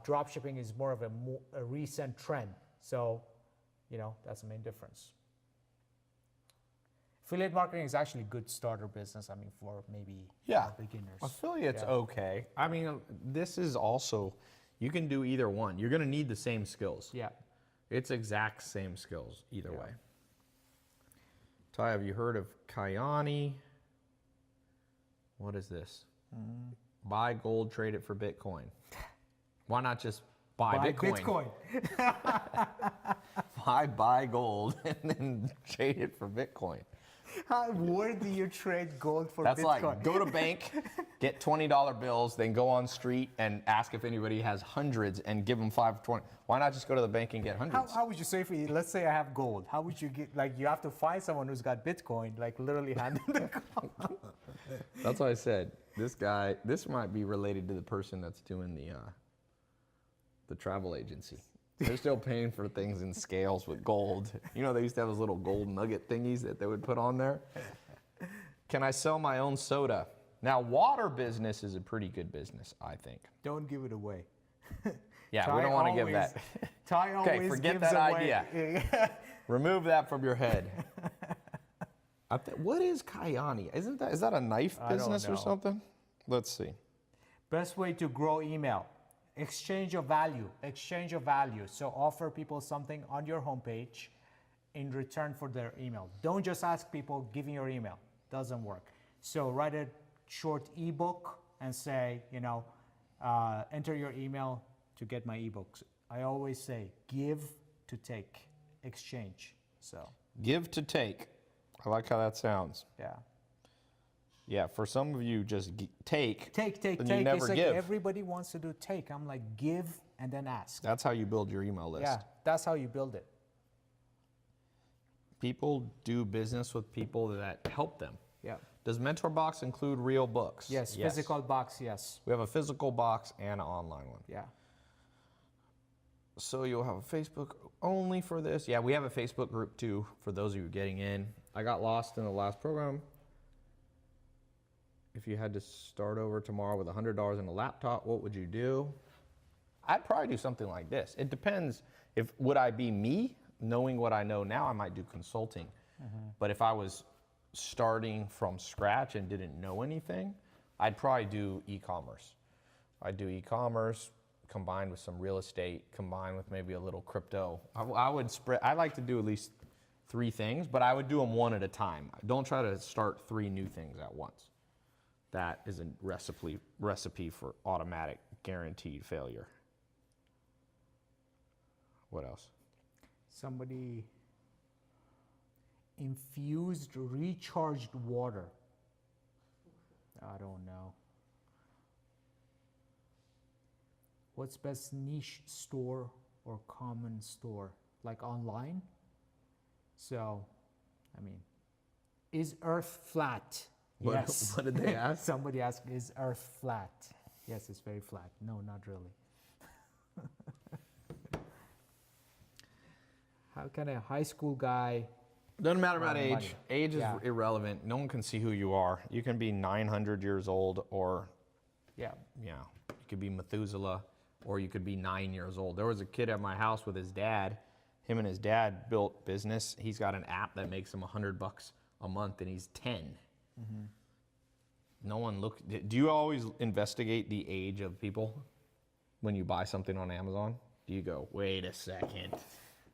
Drop shipping is more of a recent trend. So, you know, that's the main difference. Affiliate marketing is actually a good starter business, I mean, for maybe beginners. Affiliate's okay. I mean, this is also, you can do either one. You're going to need the same skills. Yeah. It's exact same skills either way. Tai, have you heard of Kayani? What is this? Buy gold, trade it for Bitcoin. Why not just buy Bitcoin? Buy gold and then trade it for Bitcoin. Where do you trade gold for That's Bitcoin? like, go to bank, get $20 bills, then go on street and ask if anybody has hundreds and give them 520. Why not just go to the bank and get hundreds? How would you say, let's say I have gold, how would you get, like, you have to find someone who's got Bitcoin, like literally hand them the gold. That's why I said, this might be related to the person that's doing the travel agency. They're still paying for things in scales with gold. You know, they used to have those little gold nugget thingies that they would put on there. Can I sell my own soda? Now, water business is a pretty good business, I think. Don't give it away. Yeah, we don't want to give that. Tai always Okay, forget gives that away. idea. Remove that from your head. What is Kayani? Is that a knife business or know. something? Let's see. Best way to grow email. Exchange of value. Exchange of value. So offer people something on your homepage in return for their email. Don't just ask people, give me your email. Doesn't work. So write a short ebook and say, you know, enter your email to get my ebooks. I always say give to take, exchange. So Give to take. I like how that sounds. yeah. Yeah, for some of you, just take. Take. You It's never like give. everybody wants to do take. I'm like, give and then ask. That's how you build your email list. Yeah, that's how you build it. People do business with people that help them. Yeah. Does Mentor Box include real books? Yes, physical box, yes. We have a physical box and an online one. Yeah. So you'll have a Facebook only for this. Yeah, we have a Facebook group too for those of you getting in. I got lost in the last program. If you had to start over tomorrow with $100 in a laptop, what would you do? I'd probably do something like this. It depends. Would I be me, knowing what I know now, I might do consulting. But if I was starting from scratch and didn't know anything, I'd probably do e-commerce. I'd do e-commerce combined with some real estate, combined with maybe a little crypto. I like to do at least 3 things, but I would do them one at a time. Don't try to start 3 new things at once. That is a recipe for automatic guaranteed failure. What else? Somebody infused recharged water. I don't know. What's best niche store or common store? Like online? So, I mean, is Earth flat? Yes. What did they ask? Somebody asked, is Earth flat? Yes, it's very flat. No, not really. How can a high school guy... Doesn't matter about age. money? Age is Yeah. irrelevant. No one can see who you are. You can be 900 years old or, Yeah. you could be Methuselah or you could be 9 years old. There was a kid at my house with his dad. Him and his dad built business. He's got an app that makes him $100 a month and he's 10. No one do you always investigate the age of people when you buy something on Amazon? Do you go, wait a second,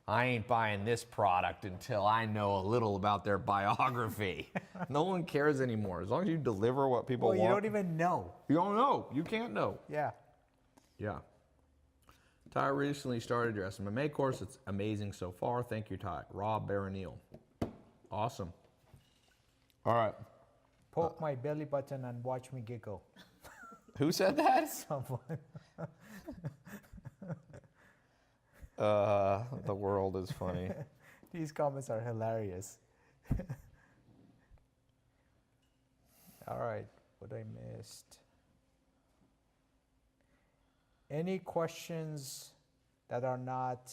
I ain't buying this product until I know a little about their biography. No one cares anymore. As long as you deliver what people Well, want. you don't even know. You don't know. You can't know. Yeah. Yeah. Ty recently started your SMMA course. It's amazing so far. Thank you, Ty. Rob Baranil. Awesome. All right. Poke my belly button and watch me giggle. Who said that? Someone. The world is funny. These comments are hilarious. All right, what I missed. Any questions that are not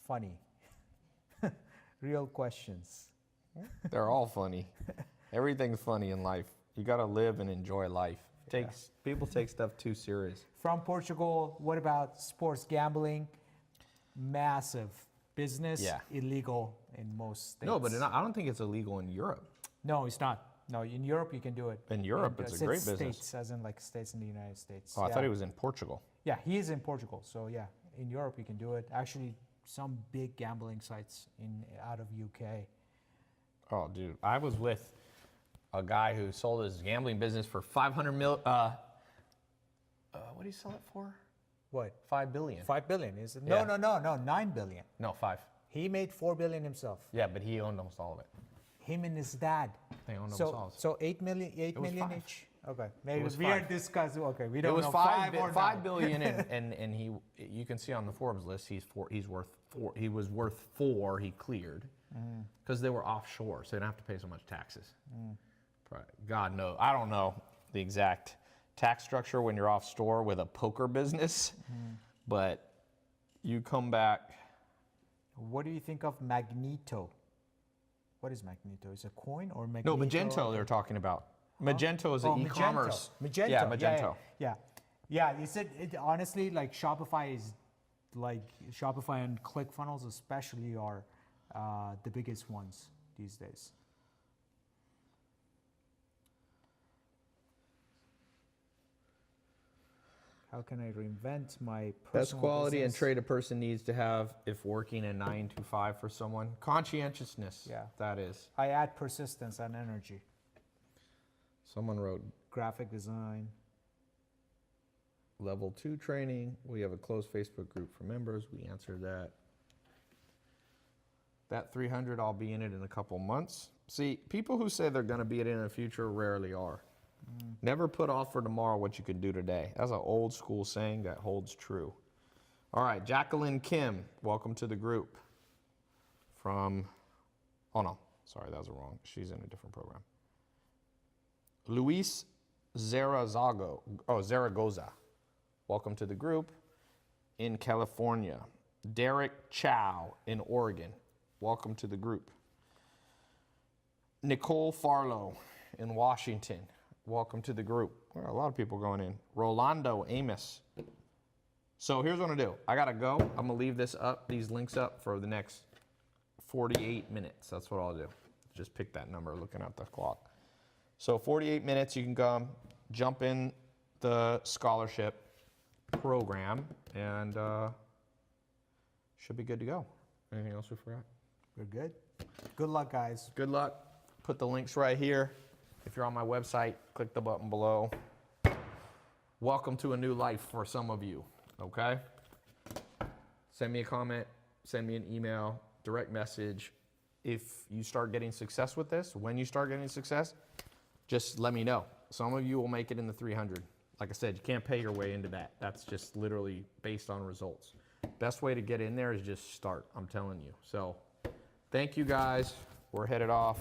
funny? Real questions. They're all funny. Everything's funny in life. You got to live and enjoy life. People take stuff too serious. From Portugal, what about sports gambling? Massive business, Yeah. illegal in most states. No, but I don't think it's illegal in Europe. No, it's not. No, in Europe you can do it. In Europe, it's a great states, business. as in like states in the United States. Oh, I Yeah. thought he was in Portugal. Yeah, he is in Portugal. So yeah, in Europe you can do it. Actually, some big gambling sites out of UK. Oh, dude, I was with a guy who sold his gambling business for 500 mil. What did he sell it for? What? 5 billion. 5 billion is it? Yeah. No, 9 billion. No, 5. He made 4 billion himself. Yeah, but he owned almost all of it. Him and his dad. They owned almost So all of it. so 8 million, 8 was million 5. each. Okay, maybe was we are 5. discussing. Okay, we It don't was know 5 or 5 9. billion, and he, you can see on the Forbes list, he's worth 4. He was worth 4. He cleared because they were offshore, so they didn't have to pay so much taxes. God knows, I don't know the exact tax structure when you're off store with a poker business, but you come back. What do you think of Magneto? What is Magneto? Is it a coin or Magneto? No, Magento they're talking about. Magento is Oh, an e-commerce. Magento. Yeah, Magento. Yeah. You said it honestly, like Shopify is, like Shopify and ClickFunnels especially are the biggest ones these days. How can I reinvent my personal Best quality and business? trade a person needs to have if working a 9 to 5 for someone. Conscientiousness. Yeah. That is. I add persistence and energy. Someone wrote Graphic design. level 2 training. We have a closed Facebook group for members. We answered that. That 300, I'll be in it in a couple months. See, people who say they're going to be in it in the future rarely are. Never put off for tomorrow what you could do today. That's an old school saying that holds true. All right, Jacqueline Kim, welcome to the group. From, oh no, sorry, that was wrong. She's in a different program. Luis Zaragoza, welcome to the group. In California. Derek Chow in Oregon, welcome to the group. Nicole Farlow in Washington, welcome to the group. There are a lot of people going in. Rolando Amos. So here's what I'm gonna do. I gotta go. I'm gonna leave these links up for the next 48 minutes. That's what I'll do. Just pick that number looking at the clock. So 48 minutes, you can come, jump in the scholarship program, and should be good to go. Anything else we forgot? We're good. Good luck, guys. Good luck. Put the links right here. If you're on my website, click the button below. Welcome to a new life for some of you, okay? Send me a comment, send me an email, direct message. If you start getting success with this, when you start getting success, just let me know. Some of you will make it in the 300. Like I said, you can't pay your way into that. That's just literally based on results. Best way to get in there is just start, I'm telling you. So thank you guys. We're headed off.